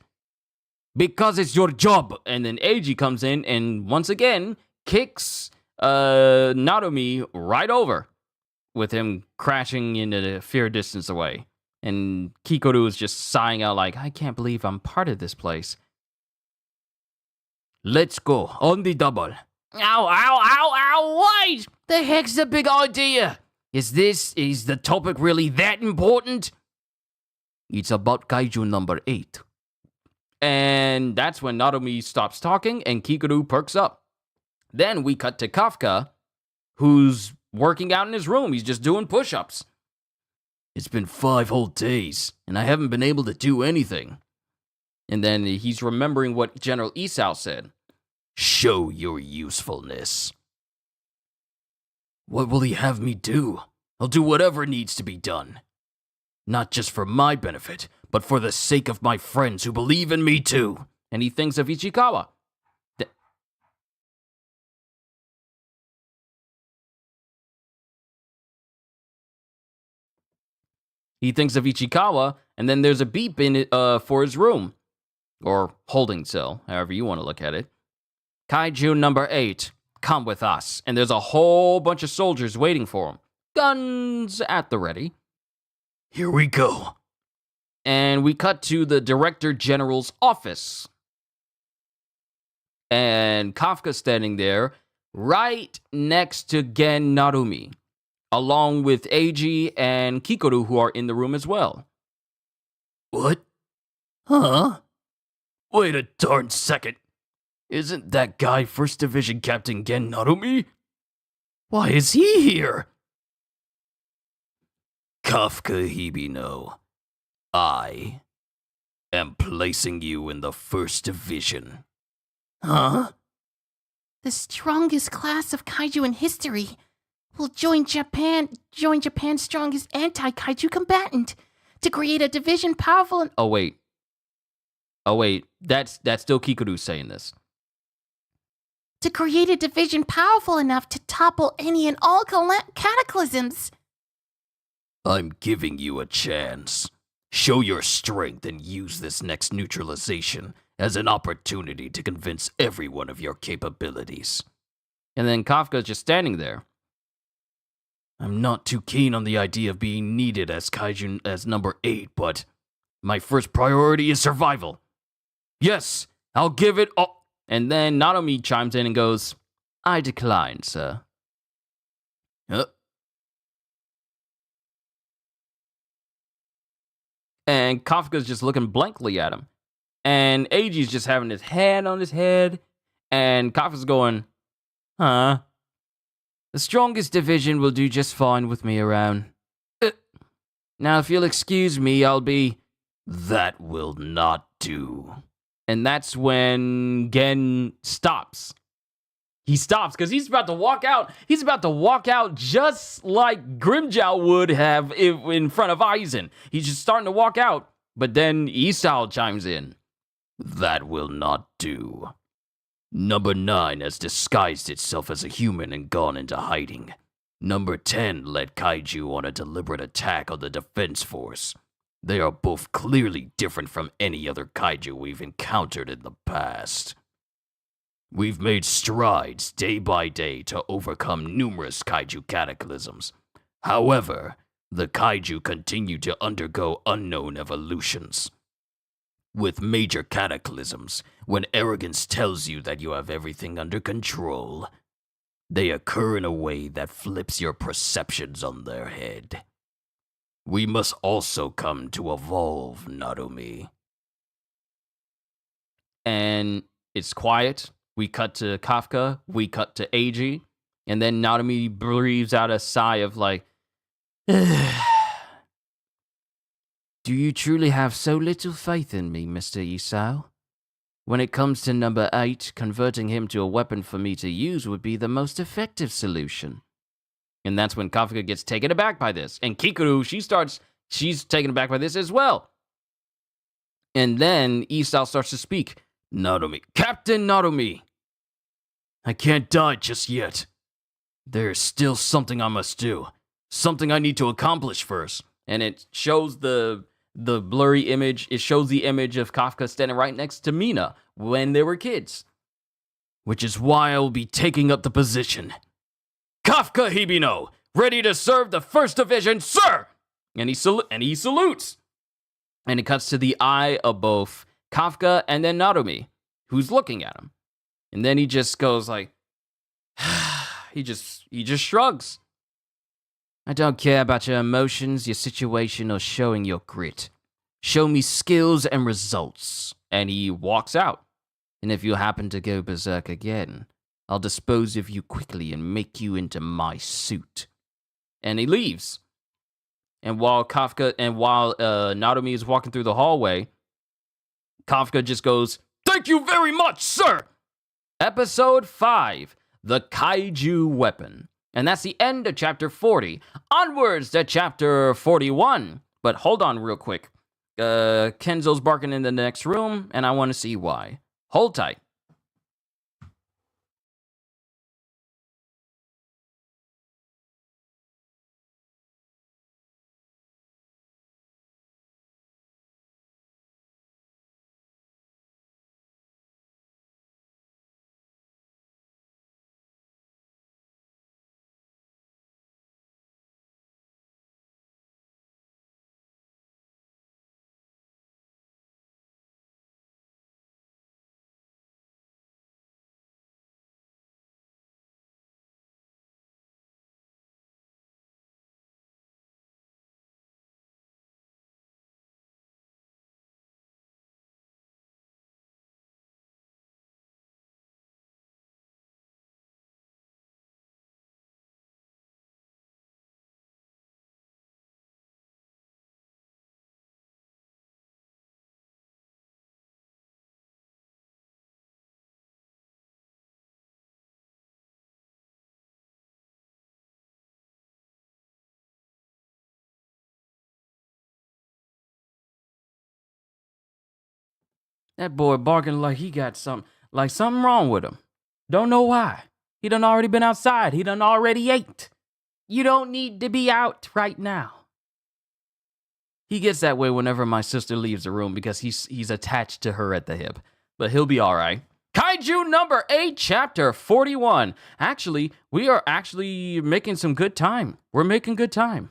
Because it's your job. And then Eiji comes in and once again kicks Narumi right over with him crashing into the fair distance away. And Kikoru is just sighing out like, I can't believe I'm part of this place. Let's go on the double. Ow, wait! The heck's the big idea? Is the topic really that important? It's about Kaiju number 8. And that's when Narumi stops talking and Kikoru perks up. Then we cut to Kafka, who's working out in his room. He's just doing push-ups. It's been 5 whole days, and I haven't been able to do anything. And then he's remembering what General Isao said. Show your usefulness. What will he have me do? I'll do whatever needs to be done. Not just for my benefit, but for the sake of my friends who believe in me too. And he thinks of Ichikawa. He thinks of Ichikawa, and then there's a beep in it for his room. Or holding cell, however you want to look at it. Kaiju number 8, come with us. And there's a whole bunch of soldiers waiting for him. Guns at the ready. Here we go. And we cut to the Director General's office. And Kafka standing there, right next to Gen Narumi, along with Eiji and Kikoru, who are in the room as well. What? Huh? Wait a darn second. Isn't that guy 1st Division Captain Gen Narumi? Why is he here? Kafka Hibino. I am placing you in the first division. Huh? The strongest class of kaiju in history will join Japan's strongest anti-kaiju combatant to create a division powerful and... Oh wait, that's still Kikuru saying this. To create a division powerful enough to topple any and all cataclysms. I'm giving you a chance. Show your strength and use this next neutralization as an opportunity to convince everyone of your capabilities. And then Kafka's just standing there. I'm not too keen on the idea of being needed as Kaiju as number 8, but my first priority is survival. Yes, I'll give it all. And then Naomi chimes in and goes, I decline, sir. And Kafka's just looking blankly at him. And Eiji's just having his hand on his head. And Kafka's going, huh? The strongest division will do just fine with me around. Now, if you'll excuse me, I'll be... That will not do. And that's when Gen stops. He stops because he's about to walk out. He's about to walk out just like Grimjow would have in front of Aizen. He's just starting to walk out. But then Isao chimes in. That will not do. Number 9 has disguised itself as a human and gone into hiding. Number 10 led Kaiju on a deliberate attack on the defense force. They are both clearly different from any other Kaiju we've encountered in the past. We've made strides day by day to overcome numerous Kaiju cataclysms. However, the Kaiju continue to undergo unknown evolutions. With major cataclysms, when arrogance tells you that you have everything under control, they occur in a way that flips your perceptions on their head. We must also come to evolve, Narumi. And it's quiet. We cut to Kafka. We cut to Eiji. And then Narumi breathes out a sigh of like, do you truly have so little faith in me, Mr. Isao? When it comes to number 8, converting him to a weapon for me to use would be the most effective solution. And that's when Kafka gets taken aback by this. And Kikuru, she's taken aback by this as well. And then Isao starts to speak. Narumi. Captain Narumi! I can't die just yet. There's still something I must do. Something I need to accomplish first. And it shows the blurry image. It shows the image of Kafka standing right next to Mina when they were kids. Which is why I will be taking up the position. Kafka Hibino, ready to serve the 1st Division, sir! And he salutes. And it cuts to the eye of both Kafka and then Narumi, who's looking at him. And then he just goes like, he just shrugs. I don't care about your emotions, your situation, or showing your grit. Show me skills and results. And he walks out. And if you happen to go berserk again, I'll dispose of you quickly and make you into my suit. And he leaves. And while Narumi is walking through the hallway, Kafka just goes, "Thank you very much, sir!" Episode 5, The Kaiju Weapon. And that's the end of chapter 40. Onwards to chapter 41. But hold on real quick. Kenzo's barking in the next room, and I want to see why. Hold tight. That boy barking like he got something wrong with him. Don't know why. He done already been outside. He done already ate. You don't need to be out right now. He gets that way whenever my sister leaves the room because he's attached to her at the hip. But he'll be all right. Kaiju number 8, chapter 41. Actually, we are actually making some good time. We're making good time.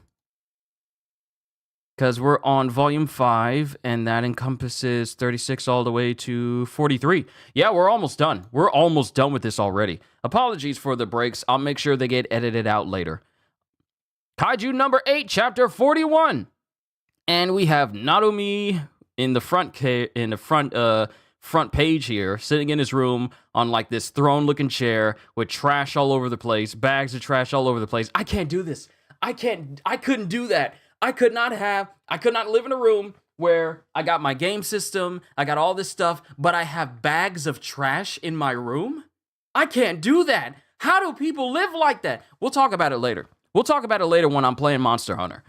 Because we're on volume 5, and that encompasses 36 all the way to 43. Yeah, we're almost done. We're almost done with this already. Apologies for the breaks. I'll make sure they get edited out later. Kaiju number 8, chapter 41. And we have Narumi in the front page here, sitting in his room on like this throne-looking chair with trash all over the place, bags of trash all over the place. I can't do this. I couldn't do that. I could not live in a room where I got my game system, I got all this stuff, but I have bags of trash in my room. I can't do that. How do people live like that? We'll talk about it later. We'll talk about it later when I'm playing Monster Hunter.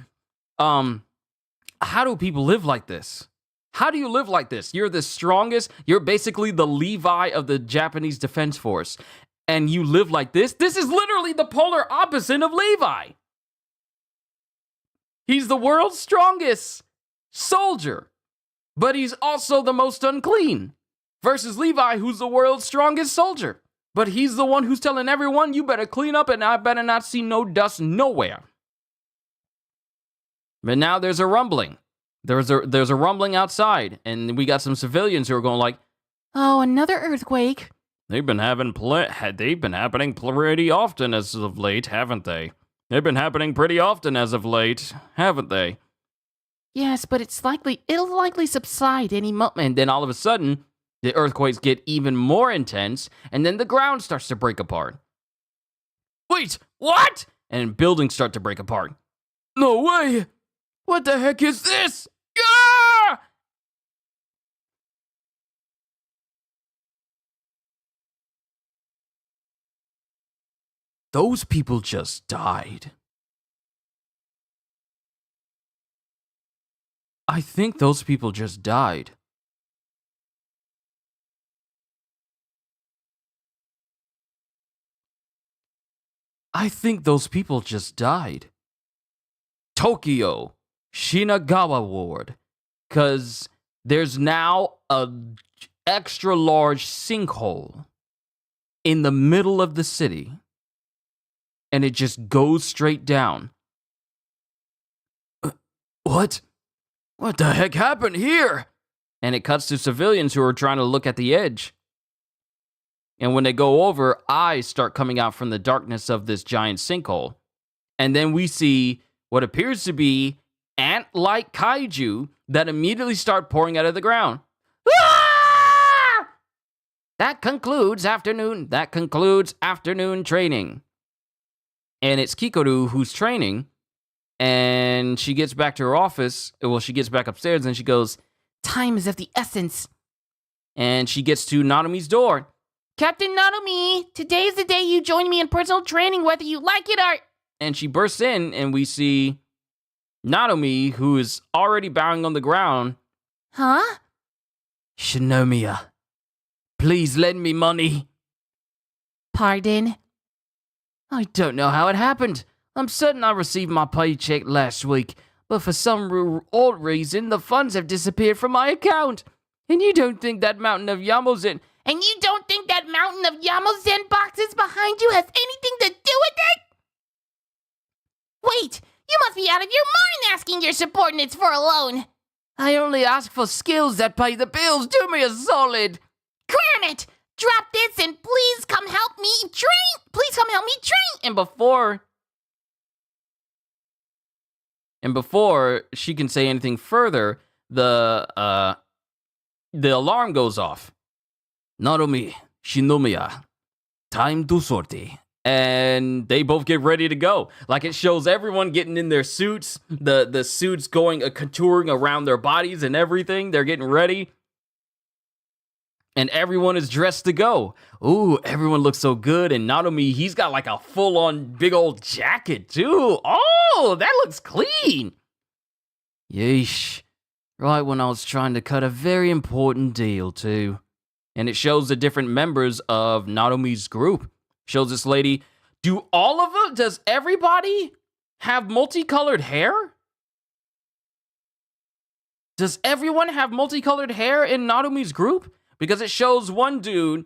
How do people live like this? How do you live like this? You're the strongest. You're basically the Levi of the Japanese Defense Force. And you live like this? This is literally the polar opposite of Levi. He's the world's strongest soldier, but he's also the most unclean. Versus Levi, who's the world's strongest soldier, but he's the one who's telling everyone, you better clean up and I better not see no dust nowhere. But now there's a rumbling. There's a rumbling outside, and we got some civilians who are going like, Oh, another earthquake. They've been happening pretty often as of late, haven't they? They've been happening pretty often as of late, haven't they? Yes, but it'll likely subside any moment. And then all of a sudden, the earthquakes get even more intense, and then the ground starts to break apart. Wait, what? And buildings start to break apart. No way! What the heck is this? Yeah! Those people just died. I think those people just died. I think those people just died. Tokyo, Shinagawa Ward. Because there's now a extra large sinkhole in the middle of the city. And it just goes straight down. What? What the heck happened here? And it cuts to civilians who are trying to look at the edge. And when they go over, eyes start coming out from the darkness of this giant sinkhole. And then we see what appears to be ant-like kaiju that immediately start pouring out of the ground. Ah! That concludes afternoon training. And it's Kikoru who's training. And she gets back to her office. Well, she gets back upstairs and she goes, Time is of the essence. And she gets to Narumi's door. Captain Narumi, today is the day you join me in personal training, whether you like it or... And she bursts in and we see Narumi, who is already bowing on the ground. Huh? Shinomiya, please lend me money. Pardon? I don't know how it happened. I'm certain I received my paycheck last week, but for some odd reason, the funds have disappeared from my account. And you don't think that mountain of Yamozen... And you don't think that mountain of Yamozen boxes behind you has anything to do with it? Wait, you must be out of your mind asking your subordinates for a loan. I only ask for skills that pay the bills. Do me a solid. Cram it! Drop this and please come help me train! Please come help me train! And before she can say anything further, the alarm goes off. Narumi, Shinomiya, time to sortie. And they both get ready to go. Like it shows everyone getting in their suits, the suits going contouring around their bodies and everything. They're getting ready. And everyone is dressed to go. Ooh, everyone looks so good. And Narumi, he's got like a full-on big old jacket too. Oh, that looks clean. Yeesh. Right when I was trying to cut a very important deal, too. And it shows the different members of Narumi's group. Shows this lady. Does everybody have multicolored hair? Does everyone have multicolored hair in Narumi's group? Because it shows one dude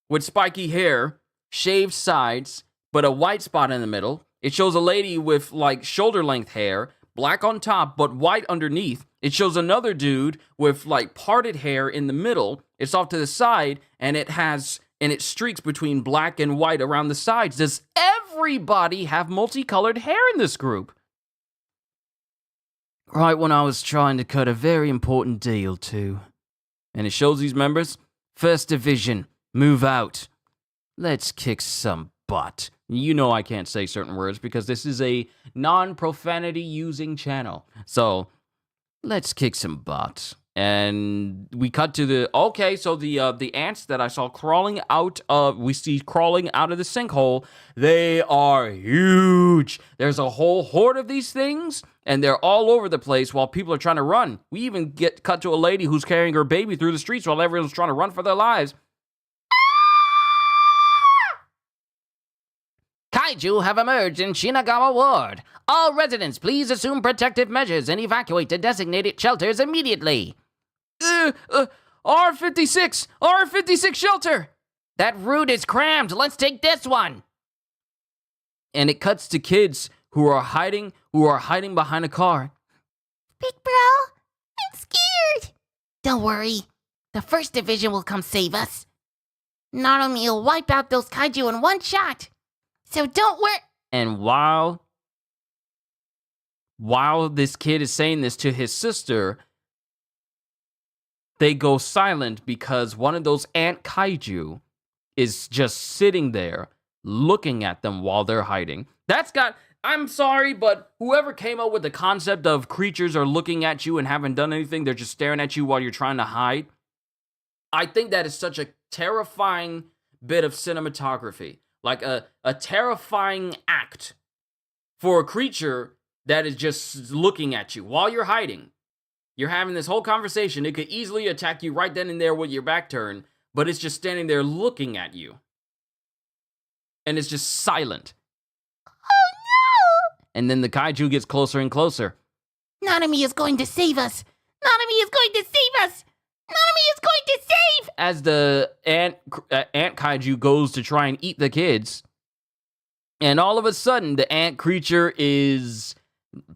with spiky hair, shaved sides, but a white spot in the middle. It shows a lady with like shoulder length hair, black on top, but white underneath. It shows another dude with like parted hair in the middle. It's off to the side, and it streaks between black and white around the sides. Does everybody have multicolored hair in this group? Right when I was trying to cut a very important deal, too. And it shows these members. First Division, move out. Let's kick some butt. You know I can't say certain words because this is a non-profanity using channel. So, let's kick some butt. And we cut to the ants that I saw crawling out of the sinkhole. They are huge. There's a whole horde of these things, and they're all over the place while people are trying to run. We even get cut to a lady who's carrying her baby through the streets while everyone's trying to run for their lives. Kaiju have emerged in Shinagawa Ward. All residents, please assume protective measures and evacuate to designated shelters immediately. R56 shelter. That route is crammed. Let's take this one. And it cuts to kids who are hiding behind a car. Big bro, I'm scared. Don't worry. The First Division will come save us. Narumi will wipe out those kaiju in one shot. So don't worry. And while this kid is saying this to his sister, they go silent because one of those ant kaiju is just sitting there looking at them while they're hiding. I'm sorry, but whoever came up with the concept of creatures are looking at you and haven't done anything, they're just staring at you while you're trying to hide. I think that is such a terrifying bit of cinematography. Like a terrifying act for a creature that is just looking at you while you're hiding. You're having this whole conversation. It could easily attack you right then and there with your back turned, but it's just standing there looking at you. And it's just silent. Oh no! And then the kaiju gets closer and closer. Nanami is going to save us! Nanami is going to save us! Nanami is going to save! As the ant kaiju goes to try and eat the kids, and all of a sudden the ant creature is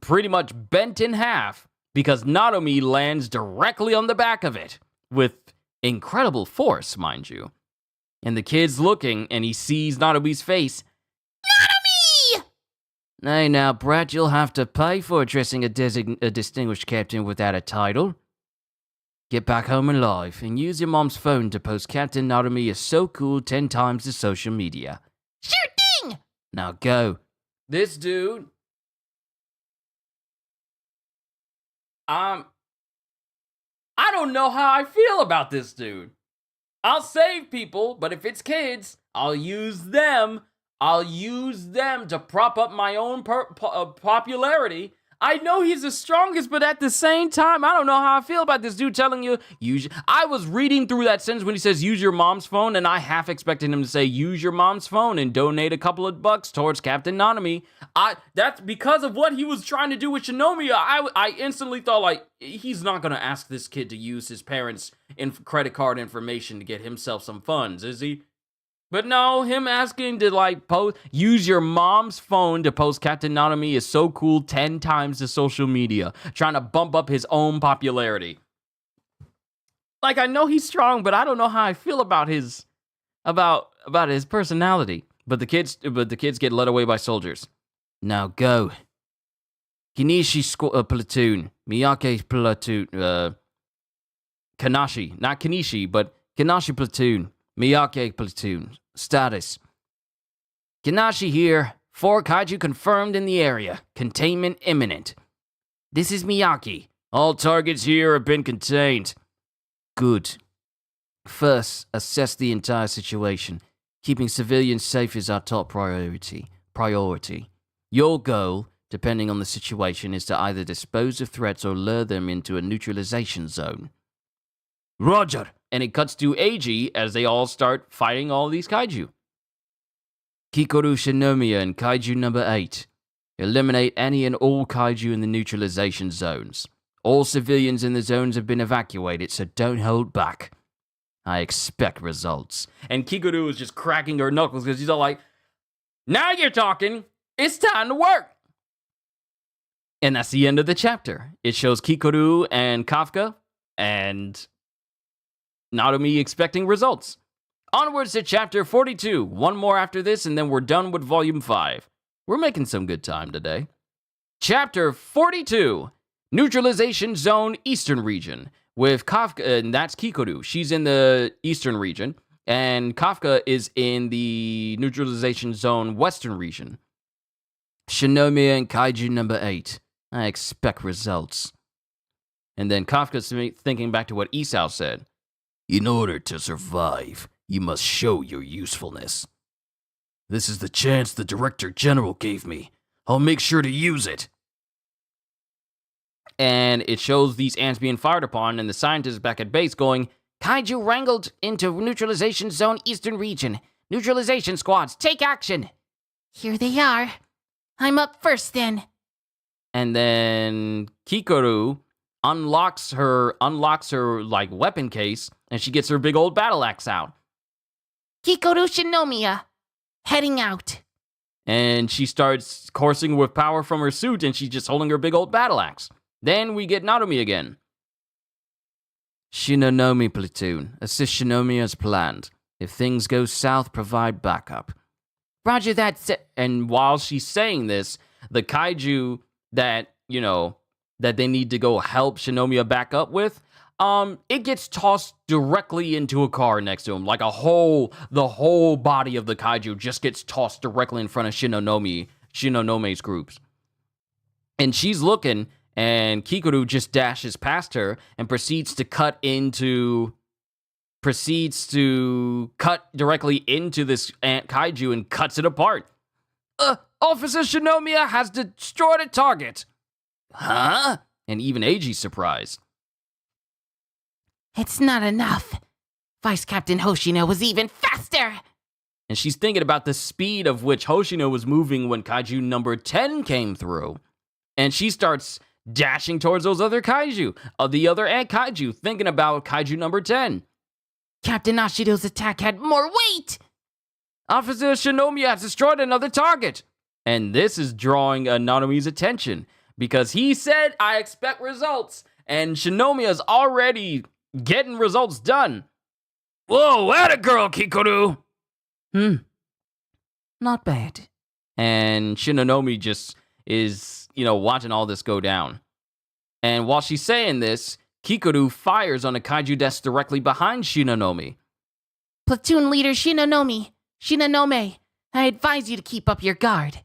pretty much bent in half because Narumi lands directly on the back of it with incredible force, mind you. And the kid's looking, and he sees Narumi's face. Nanami! Hey now, Brat, you'll have to pay for addressing a distinguished captain without a title. Get back home alive, and use your mom's phone to post Captain Narumi is so cool 10 times to social media. Sure thing! Now go. This dude... I don't know how I feel about this dude. I'll save people, but if it's kids, I'll use them. I'll use them to prop up my own popularity. I know he's the strongest, but at the same time, I don't know how I feel about this dude telling you, I was reading through that sentence when he says, use your mom's phone, and I half expected him to say, use your mom's phone and donate a couple of bucks towards Captain Nanami. That's because of what he was trying to do with Shinomiya. I instantly thought, like, he's not going to ask this kid to use his parents' credit card information to get himself some funds, is he? But no, him asking to, use your mom's phone to post Captain Nanami is so cool 10 times to social media, trying to bump up his own popularity. Like, I know he's strong, but I don't know how I feel about his personality. But the kids get led away by soldiers. Now go. Kenishi platoon. Miyake platoon. Kanashi. Not Kenishi, but Kanashi platoon. Miyake platoon. Status. Kanashi here. 4 kaiju confirmed in the area. Containment imminent. This is Miyake. All targets here have been contained. Good. First, assess the entire situation. Keeping civilians safe is our top priority. Your goal, depending on the situation, is to either dispose of threats or lure them into a neutralization zone. Roger. And it cuts to Eiji as they all start fighting all these kaiju. Kikoru Shinomiya and Kaiju number 8. Eliminate any and all kaiju in the neutralization zones. All civilians in the zones have been evacuated, so don't hold back. I expect results. And Kikoru is just cracking her knuckles because he's all like, now you're talking. It's time to work. And that's the end of the chapter. It shows Kikoru and Kafka and Narume expecting results. Onwards to chapter 42. One more after this, and then we're done with volume 5. We're making some good time today. Chapter 42. Neutralization Zone Eastern Region. With Kafka, and that's Kikoru. She's in the Eastern region, and Kafka is in the Neutralization Zone Western region. Shinomiya and Kaiju number 8. I expect results. And then Kafka's thinking back to what Isao said. In order to survive, you must show your usefulness. This is the chance the Director General gave me. I'll make sure to use it. And it shows these ants being fired upon, and the scientists back at base going, Kaiju wrangled into Neutralization Zone Eastern Region. Neutralization squads, take action! Here they are. I'm up first then. And then Kikoru unlocks her like weapon case, and she gets her big old battle axe out. Kikoru Shinomiya, heading out. And she starts coursing with power from her suit, and she's just holding her big old battle axe. Then we get Narume again. Shinonome platoon, assist Shinomiya as planned. If things go south, provide backup. Roger that, and while she's saying this, the kaiju that, that they need to go help Shinomiya back up with, it gets tossed directly into a car next to him. Like the whole body of the kaiju just gets tossed directly in front of Shinonome's groups. And she's looking, and Kikoru just dashes past her and proceeds to cut directly into this ant kaiju and cuts it apart. Officer Shinomiya has destroyed a target. Huh? And even Eiji's surprised. It's not enough. Vice Captain Hoshino was even faster. And she's thinking about the speed of which Hoshino was moving when kaiju number 10 came through. And she starts dashing towards those other kaiju, the other ant kaiju, thinking about kaiju number 10. Captain Ashido's attack had more weight! Officer Shinomiya has destroyed another target. And this is drawing Narume's attention, because he said, I expect results, and Shinomiya's already getting results done. Whoa, atta girl, Kikoru! Not bad. And Shinonome just is, watching all this go down. And while she's saying this, Kikoru fires on a kaiju that's directly behind Shinonome. Platoon leader Shinonome, I advise you to keep up your guard.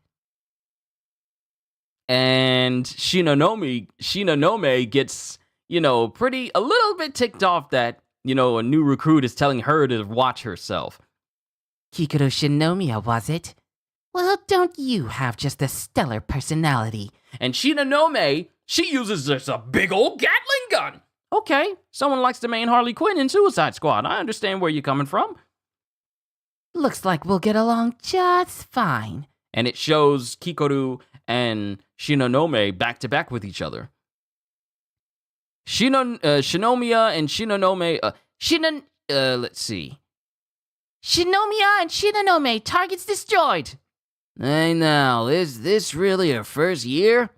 And Shinonome gets, a little bit ticked off that, a new recruit is telling her to watch herself. Kikoru Shinomiya, was it? Well, don't you have just a stellar personality? And Shinonome, she uses this a big old Gatling gun. Okay, someone likes the main Harley Quinn in Suicide Squad. I understand where you're coming from. Looks like we'll get along just fine. And it shows Kikoru and Shinonome back to back with each other. Shinomiya and Shinonome, let's see. Shinomiya and Shinonome, targets destroyed. Hey now, is this really her first year?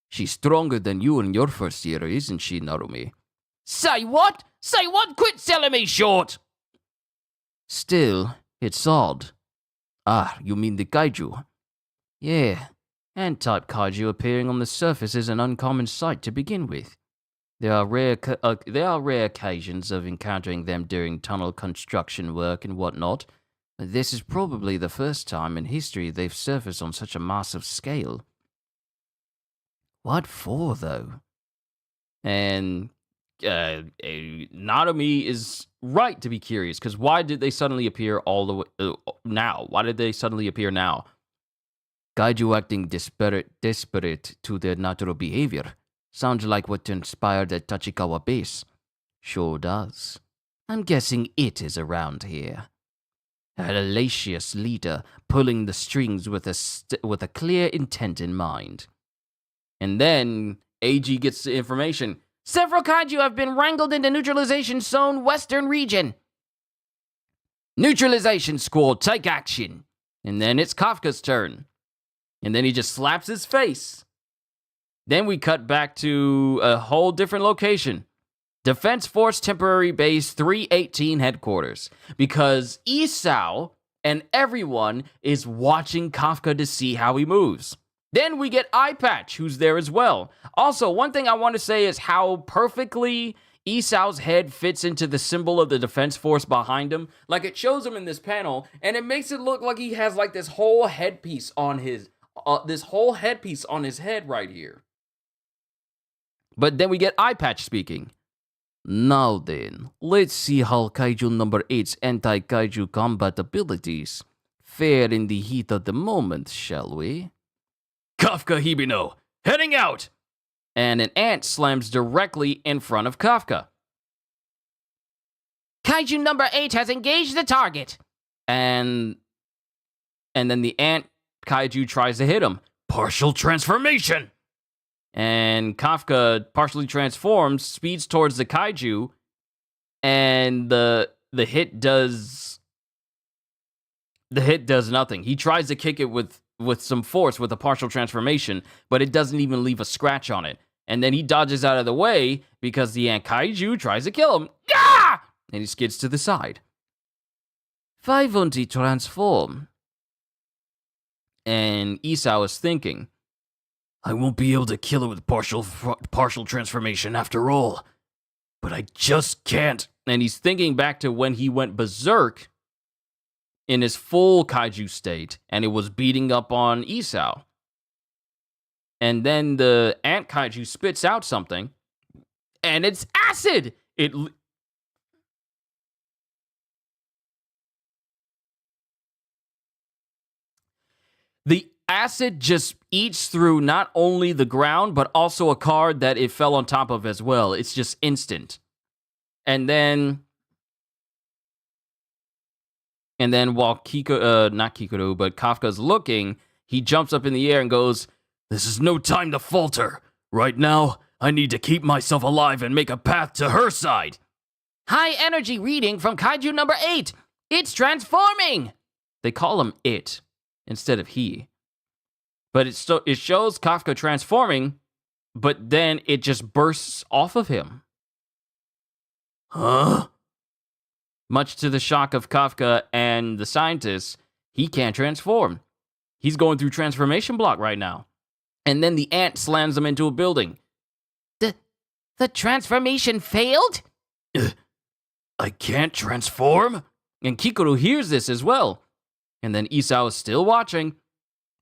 She's stronger than you in your first year, isn't she, Narume? Say what? Say what? Quit selling me short! Still, it's odd. Ah, you mean the kaiju? Yeah, ant-type kaiju appearing on the surface is an uncommon sight to begin with. There are rare occasions of encountering them during tunnel construction work and whatnot, but this is probably the first time in history they've surfaced on such a massive scale. What for, though? And Narume is right to be curious, because why did they suddenly appear all the way now? Why did they suddenly appear now? Kaiju acting desperate to their natural behavior. Sounds like what transpired at Tachikawa Base. Sure does. I'm guessing it is around here. A hellacious leader pulling the strings with a clear intent in mind. And then AG gets the information. Several kaiju have been wrangled into neutralization zone western region. Neutralization squad, take action. And then it's Kafka's turn. And then he just slaps his face. Then we cut back to a whole different location. Defense Force Temporary Base 318 headquarters. Because Isao and everyone is watching Kafka to see how he moves. Then we get Eye Patch, who's there as well. Also, one thing I want to say is how perfectly Isao's head fits into the symbol of the Defense Force behind him. Like, it shows him in this panel, and it makes it look like he has like this whole headpiece on his head right here. But then we get Eye Patch speaking. Now then, let's see how Kaiju number 8's anti-Kaiju combat abilities fare in the heat of the moment, shall we? Kafka Hibino, heading out! And an ant slams directly in front of Kafka. Kaiju number 8 has engaged the target. And then the ant Kaiju tries to hit him. Partial transformation! And Kafka partially transforms, speeds towards the Kaiju, and the hit does nothing. He tries to kick it with some force with a partial transformation, but it doesn't even leave a scratch on it. And then he dodges out of the way because the ant Kaiju tries to kill him. Gah! And he skids to the side. Why won't he transform? And Isao is thinking, I won't be able to kill it with partial transformation after all. But I just can't. And he's thinking back to when he went berserk in his full Kaiju state, and it was beating up on Isao. And then the ant Kaiju spits out something, and it's acid! The acid just eats through not only the ground, but also a card that it fell on top of as well. It's just instant. And then while not Kikoru, but Kafka's looking, he jumps up in the air and goes, This is no time to falter. Right now, I need to keep myself alive and make a path to her side. High energy reading from Kaiju number 8. It's transforming. They call him it instead of he. But it shows Kafka transforming, but then it just bursts off of him. Huh? Much to the shock of Kafka and the scientists, he can't transform. He's going through transformation block right now. And then the ant slams him into a building. The transformation failed? I can't transform? And Kikoru hears this as well. And then Isao is still watching.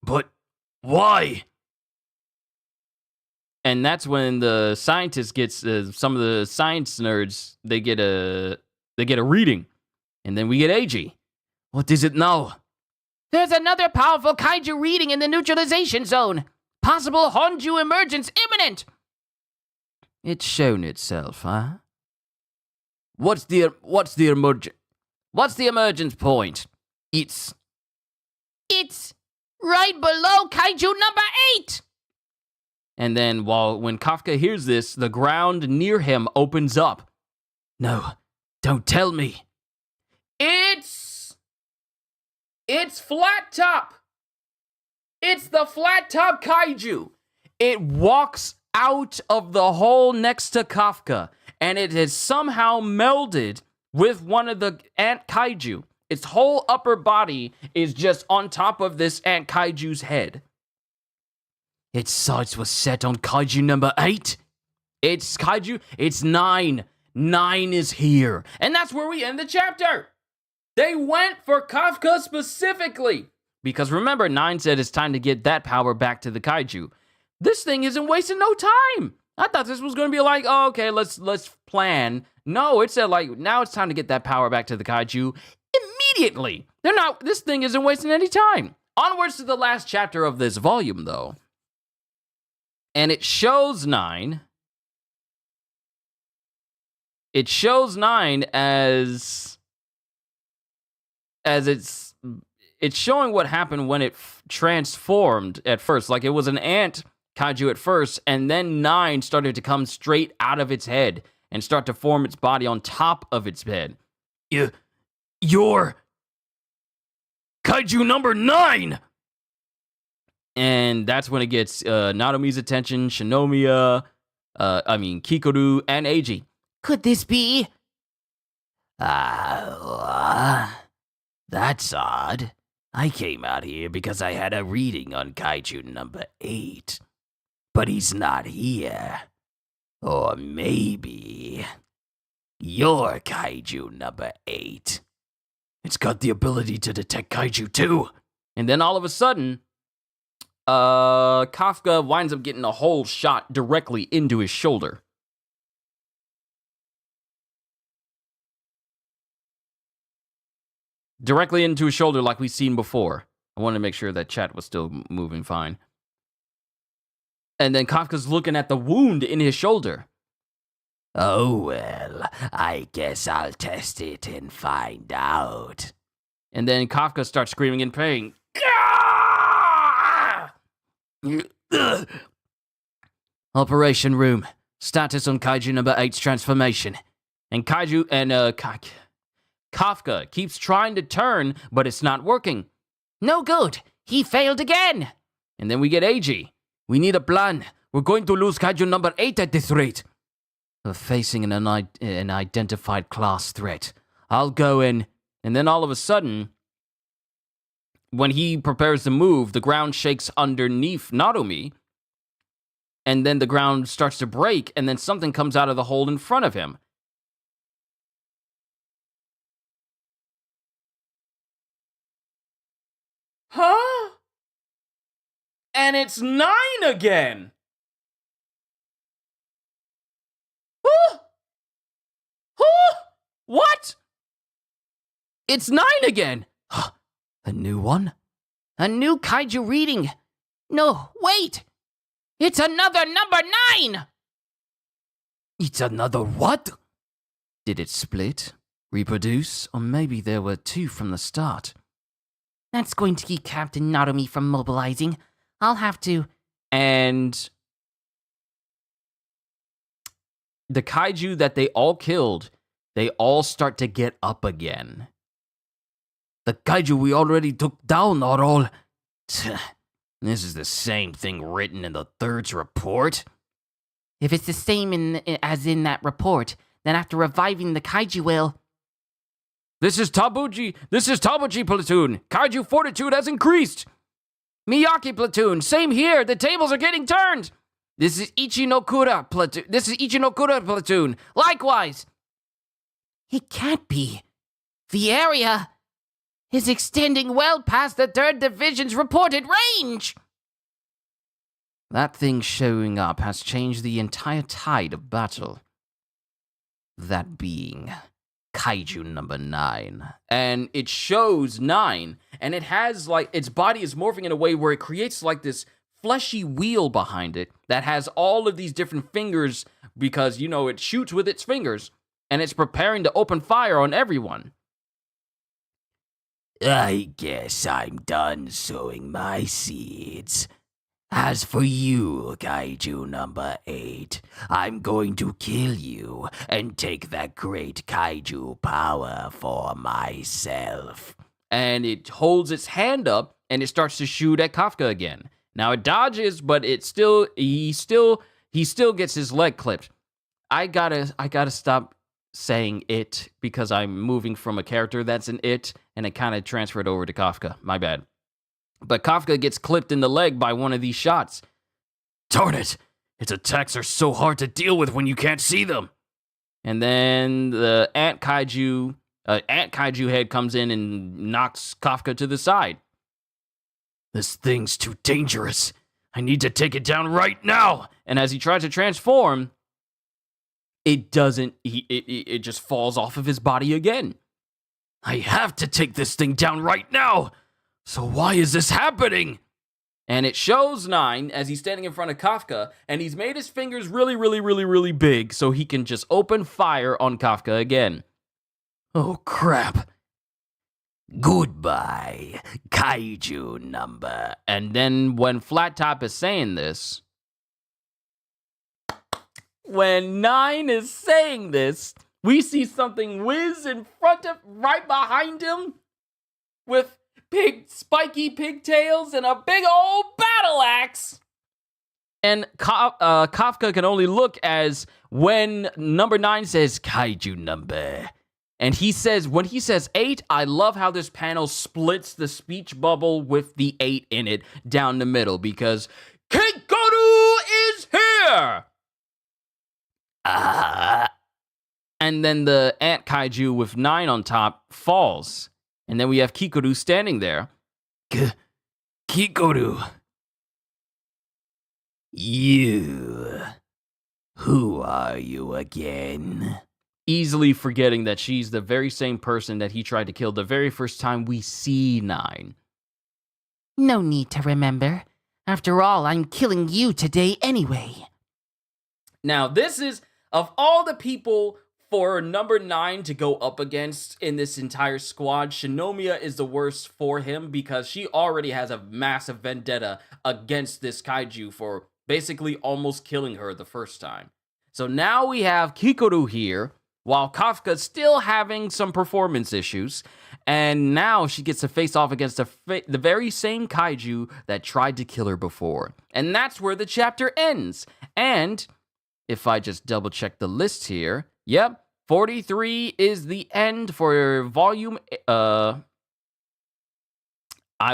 But why? And that's when the scientist gets, some of the science nerds, they get a reading. And then we get AG. What is it now? There's another powerful kaiju reading in the neutralization zone. Possible Honju emergence imminent. It's shown itself, huh? What's the emergence point? It's right below kaiju number 8. And then when Kafka hears this, the ground near him opens up. No, don't tell me. It's Flat Top. It's the Flat Top Kaiju. It walks out of the hole next to Kafka, and it has somehow melded with one of the ant Kaiju. Its whole upper body is just on top of this ant Kaiju's head. Its sights were set on Kaiju number 8. It's Kaiju. It's 9. 9 is here. And that's where we end the chapter. They went for Kafka specifically. Because remember, 9 said it's time to get that power back to the Kaiju. This thing isn't wasting no time. I thought this was going to be like, oh, okay, let's plan. No, it said like, now it's time to get that power back to the Kaiju immediately. This thing isn't wasting any time. Onwards to the last chapter of this volume, though. And it shows 9. It shows 9 as it's showing what happened when it transformed at first. Like, it was an ant kaiju at first, and then 9 started to come straight out of its head and start to form its body on top of its head. You're kaiju number 9! And that's when it gets Narumi's attention, Kikoru, and Eiji. Could this be? That's odd. I came out here because I had a reading on kaiju number 8. But he's not here. Or maybe you're kaiju number 8. It's got the ability to detect kaiju too. And then all of a sudden, Kafka winds up getting a hole shot directly into his shoulder. Directly into his shoulder like we've seen before. I wanted to make sure that chat was still moving fine. And then Kafka's looking at the wound in his shoulder. Oh, well, I guess I'll test it and find out. And then Kafka starts screaming in pain. Operation room. Status on kaiju number 8's transformation. And Kafka keeps trying to turn, but it's not working. No good. He failed again. And then we get Eiji. We need a plan. We're going to lose kaiju number 8 at this rate. We're facing an identified class threat. I'll go in. And then all of a sudden, when he prepares to move, the ground shakes underneath Narumi. And then the ground starts to break, and then something comes out of the hole in front of him. Huh? And it's 9 again. Huh? Huh? What? It's 9 again. A new one? A new kaiju reading. No, wait. It's another number 9. It's another what? Did it split, reproduce, or maybe there were 2 from the start? That's going to keep Captain Narumi from mobilizing. I'll have to. And the kaiju that they all killed, they all start to get up again. The kaiju we already took down are all... This is the same thing written in the 3rd's report. If it's the same as in that report, then after reviving the kaiju will... This is Tabuchi platoon. Kaiju fortitude has increased. Miyake platoon, same here. The tables are getting turned. This is Ichinokura platoon. Likewise. It can't be. The area is extending well past the 3rd Division's reported range. That thing showing up has changed the entire tide of battle. That being kaiju number 9. And it shows 9, and it has, like, its body is morphing in a way where it creates, like, this fleshy wheel behind it that has all of these different fingers because, you know, it shoots with its fingers, and it's preparing to open fire on everyone. I guess I'm done sowing my seeds. As for you, kaiju number 8, I'm going to kill you and take that great kaiju power for myself. And it holds its hand up, and it starts to shoot at Kafka again. Now it dodges, but he still gets his leg clipped. I gotta stop saying it because I'm moving from a character that's an it, and it kind of transferred over to Kafka. My bad. But Kafka gets clipped in the leg by one of these shots. Darn it! Its attacks are so hard to deal with when you can't see them. And then the ant kaiju head comes in and knocks Kafka to the side. This thing's too dangerous. I need to take it down right now. And as he tries to transform, it doesn't. It just falls off of his body again. I have to take this thing down right now. So why is this happening? And it shows 9 as he's standing in front of Kafka, and he's made his fingers really, really, really, really big so he can just open fire on Kafka again. Oh, crap. Goodbye, kaiju number. And then when Flat Top is saying this, when 9 is saying this, we see something whiz in front of, right behind him, with big spiky pigtails and a big old battle axe. And Kafka can only look as when number 9 says kaiju number. And he says, when he says 8, I love how this panel splits the speech bubble with the 8 in it down the middle, because Kikoru is here! And then the ant kaiju with 9 on top falls. And then we have Kikoru standing there. Kikoru. You. Who are you again? Easily forgetting that she's the very same person that he tried to kill the very first time we see 9. No need to remember. After all, I'm killing you today anyway. Now, this is, of all the people for number 9 to go up against in this entire squad, Shinomiya is the worst for him because she already has a massive vendetta against this kaiju for basically almost killing her the first time. So now we have Kikoru here, while Kafka's still having some performance issues, and now she gets to face off against the very same kaiju that tried to kill her before. And that's where the chapter ends. And if I just double check the list here, yep, 43 is the end for volume, I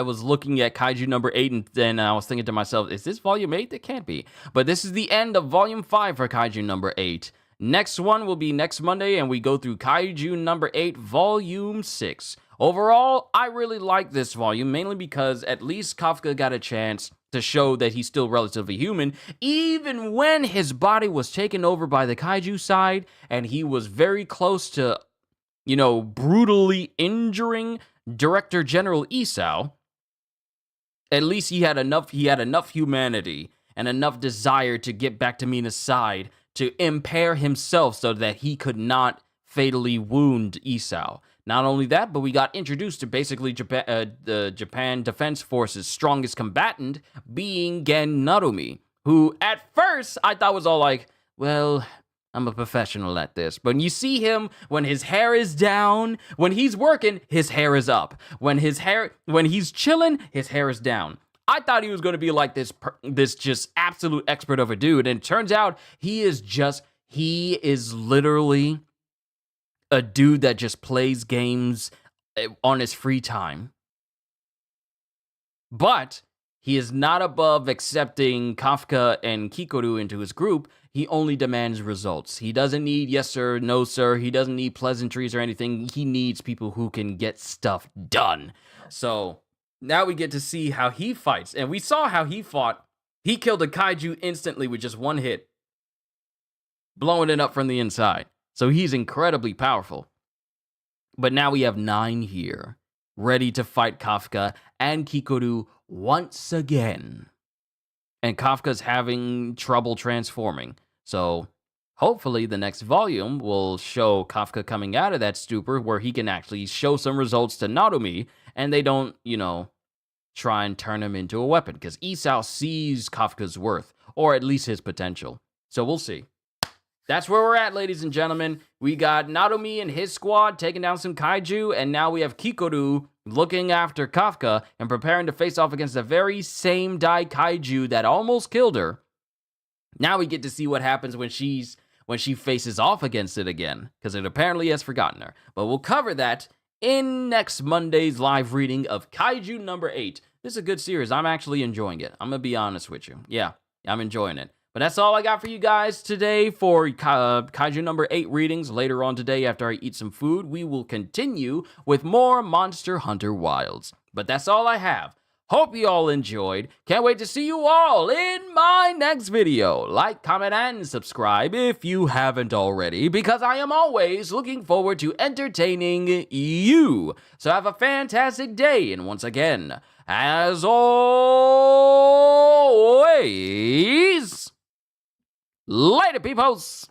was looking at Kaiju number 8, and then I was thinking to myself, is this volume 8? That can't be. But this is the end of volume 5 for Kaiju number 8. Next one will be next Monday, and we go through Kaiju number 8, volume 6. Overall, I really like this volume, mainly because at least Kafka got a chance to show that he's still relatively human, even when his body was taken over by the kaiju side, and he was very close to, brutally injuring Director General Isao. At least he had enough humanity and enough desire to get back to Mina's side to impair himself so that he could not fatally wound Isao. Not only that, but we got introduced to basically the Japan Defense Force's strongest combatant being Gen Narumi, who at first I thought was all like, well, I'm a professional at this. But you see him when his hair is down, when he's working, his hair is up. When he's chilling, his hair is down. I thought he was going to be like this just absolute expert of a dude, and it turns out he is literally a dude that just plays games on his free time. But he is not above accepting Kafka and Kikoru into his group. He only demands results. He doesn't need yes sir, no sir. He doesn't need pleasantries or anything. He needs people who can get stuff done. So now we get to see how he fights. And we saw how he fought. He killed a kaiju instantly with just one hit, blowing it up from the inside. So he's incredibly powerful. But now we have 9 here, ready to fight Kafka and Kikoru once again. And Kafka's having trouble transforming. So hopefully the next volume will show Kafka coming out of that stupor where he can actually show some results to Narumi, and they don't, try and turn him into a weapon, because Isao sees Kafka's worth, or at least his potential. So we'll see. That's where we're at, ladies and gentlemen. We got Narumi and his squad taking down some kaiju, and now we have Kikoru looking after Kafka and preparing to face off against the very same Dai kaiju that almost killed her. Now we get to see what happens when she faces off against it again, because it apparently has forgotten her. But we'll cover that in next Monday's live reading of Kaiju number 8. This is a good series. I'm actually enjoying it. I'm going to be honest with you. Yeah, I'm enjoying it. But that's all I got for you guys today for Kaiju number 8 readings. Later on today, after I eat some food, we will continue with more Monster Hunter Wilds. But that's all I have. Hope you all enjoyed. Can't wait to see you all in my next video. Like, comment, and subscribe if you haven't already, because I am always looking forward to entertaining you. So have a fantastic day, and once again, as always, later, peoples!